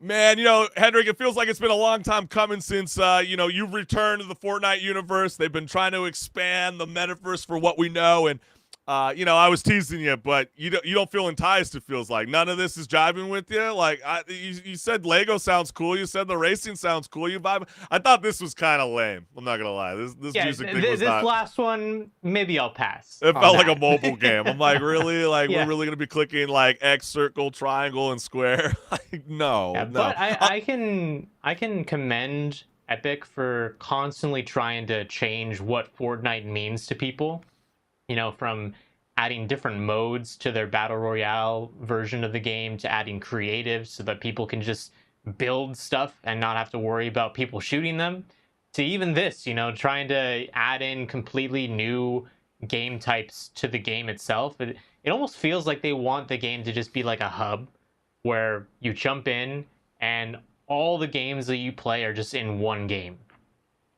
Man, HenricK, it feels like it's been a long time coming since, you've returned to the Fortnite universe. They've been trying to expand the metaverse for what we know. And, I was teasing you, but you don't feel enticed, it feels like. None of this is jiving with you. Like, you said Lego sounds cool. You said the racing sounds cool. You vibe. I thought this was kind of lame. I'm not going to lie. This music thing was not. This last one, maybe I'll pass. It felt like a mobile game. I'm like, really? Like, Yeah. we're really going to be clicking, like, X, circle, triangle, and square? Like, no. Yeah, no. but I can commend Epic for constantly trying to change what Fortnite means to people. From adding different modes to their battle royale version of the game, to adding creative so that people can just build stuff and not have to worry about people shooting them, to even this, trying to add in completely new game types to the game itself. It almost feels like they want the game to just be like a hub where you jump in and all the games that you play are just in one game.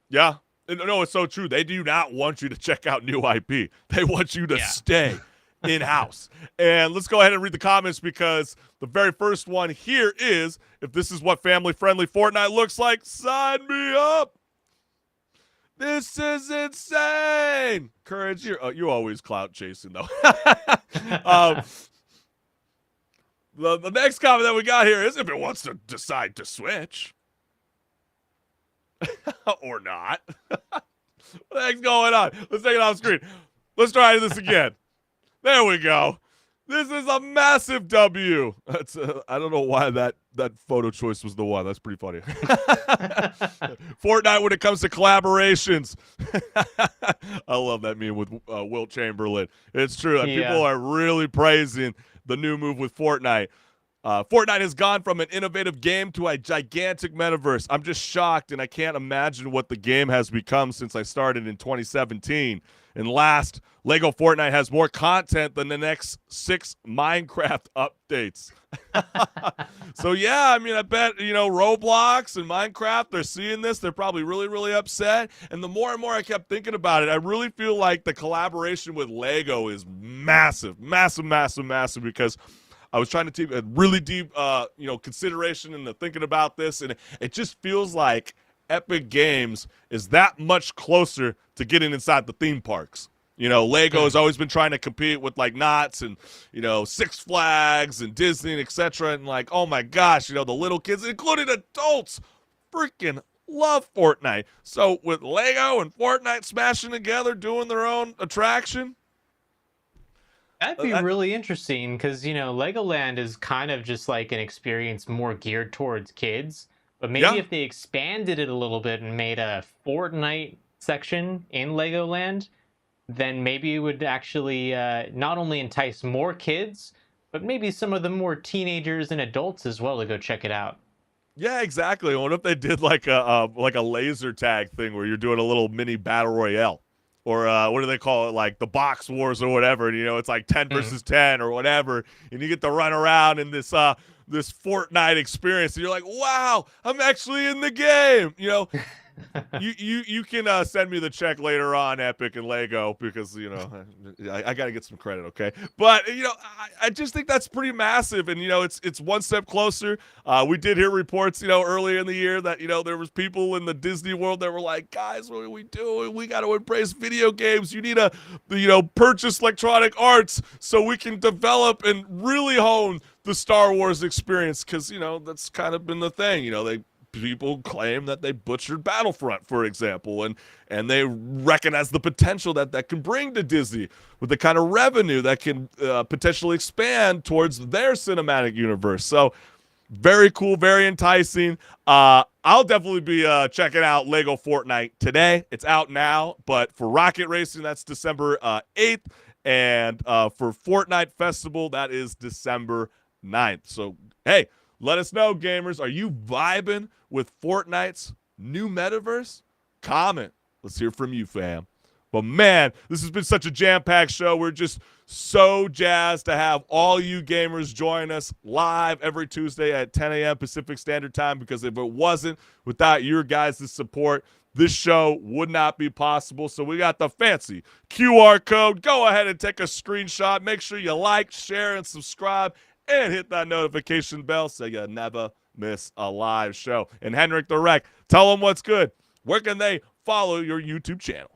Yeah. No, it's so true. They do not want you to check out new IP. They want you to stay in-house. And let's go ahead and read the comments, because the very first one here is, if this is what family-friendly Fortnite looks like, sign me up. This is insane. Courage, you're always clout chasing, though. The next comment that we got here is, if it wants to decide to switch. Or not. What the heck's going on? Let's take it off screen. Let's try this again. There we go. This is a massive W. That's I don't know why that photo choice was the one. That's pretty funny. Fortnite when it comes to collaborations. I love that meme with Wilt Chamberlain. It's true. People are really praising the new move with Fortnite. Fortnite has gone from an innovative game to a gigantic metaverse. I'm just shocked, and I can't imagine what the game has become since I started in 2017. And last, Lego Fortnite has more content than the next 6 Minecraft updates. So, yeah, I mean, I bet, Roblox and Minecraft, they're seeing this. They're probably really, really upset. And the more and more I kept thinking about it, I really feel like the collaboration with Lego is massive, massive, massive, massive, because I was trying to take a really deep, consideration into thinking about this, and it just feels like Epic Games is that much closer to getting inside the theme parks. Lego has always been trying to compete with like Knott's and, Six Flags and Disney and et cetera. And like, oh my gosh, the little kids, including adults, freaking love Fortnite. So with Lego and Fortnite smashing together, doing their own attraction, that'd be really interesting, because Legoland is kind of just like an experience more geared towards kids. But maybe if they expanded it a little bit and made a Fortnite section in Legoland, then maybe it would actually not only entice more kids, but maybe some of the more teenagers and adults as well to go check it out. Yeah, exactly. What if they did like a laser tag thing where you're doing a little mini battle royale? Or what do they call it? Like the box wars or whatever. And, it's like 10 versus 10 or whatever. And you get to run around in this Fortnite experience. And you're like, wow, I'm actually in the game. You can send me the check later on, Epic and Lego, because I got to get some credit, okay? But I just think that's pretty massive, and it's one step closer. We did hear reports earlier in the year that there was people in the Disney world that were like, guys, what are we doing? We got to embrace video games. You need to purchase Electronic Arts so we can develop and really hone the Star Wars experience, because that's kind of been the thing. People claim that they butchered Battlefront, for example, and they recognize the potential that can bring to Disney with the kind of revenue that can potentially expand towards their cinematic universe. So very cool, very enticing. I'll definitely be checking out Lego Fortnite today. It's out now, but for Rocket Racing, that's December 8th, and for Fortnite Festival, that is December 9th. So, hey, let us know, gamers. Are you vibing with Fortnite's new metaverse? Comment. Let's hear from you, fam. But, man, this has been such a jam-packed show. We're just so jazzed to have all you gamers join us live every Tuesday at 10 a.m. Pacific Standard Time, because if it wasn't without your guys' support, this show would not be possible. So we got the fancy QR code. Go ahead and take a screenshot. Make sure you like, share, and subscribe, and hit that notification bell so you never miss a live show. And HenricK, tell them what's good. Where can they follow your YouTube channel?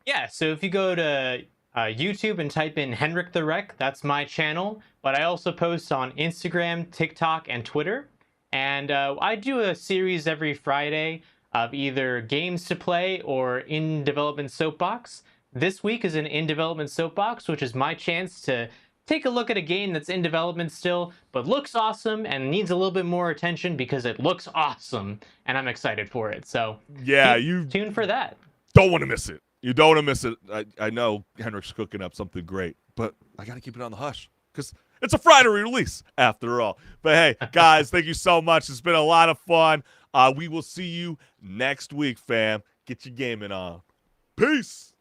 Yeah, so if you go to YouTube and type in HenricK, that's my channel. But I also post on Instagram, TikTok, and Twitter. And I do a series every Friday of either games to play or in development soapbox. This week is an in development soapbox, which is my chance to take a look at a game that's in development still, but looks awesome and needs a little bit more attention because it looks awesome, and I'm excited for it. So yeah, tune for that. Don't want to miss it. You don't want to miss it. I know HenricK's cooking up something great, but I got to keep it on the hush because it's a Friday release after all. But hey, guys, thank you so much. It's been a lot of fun. We will see you next week, fam. Get your gaming on. Peace.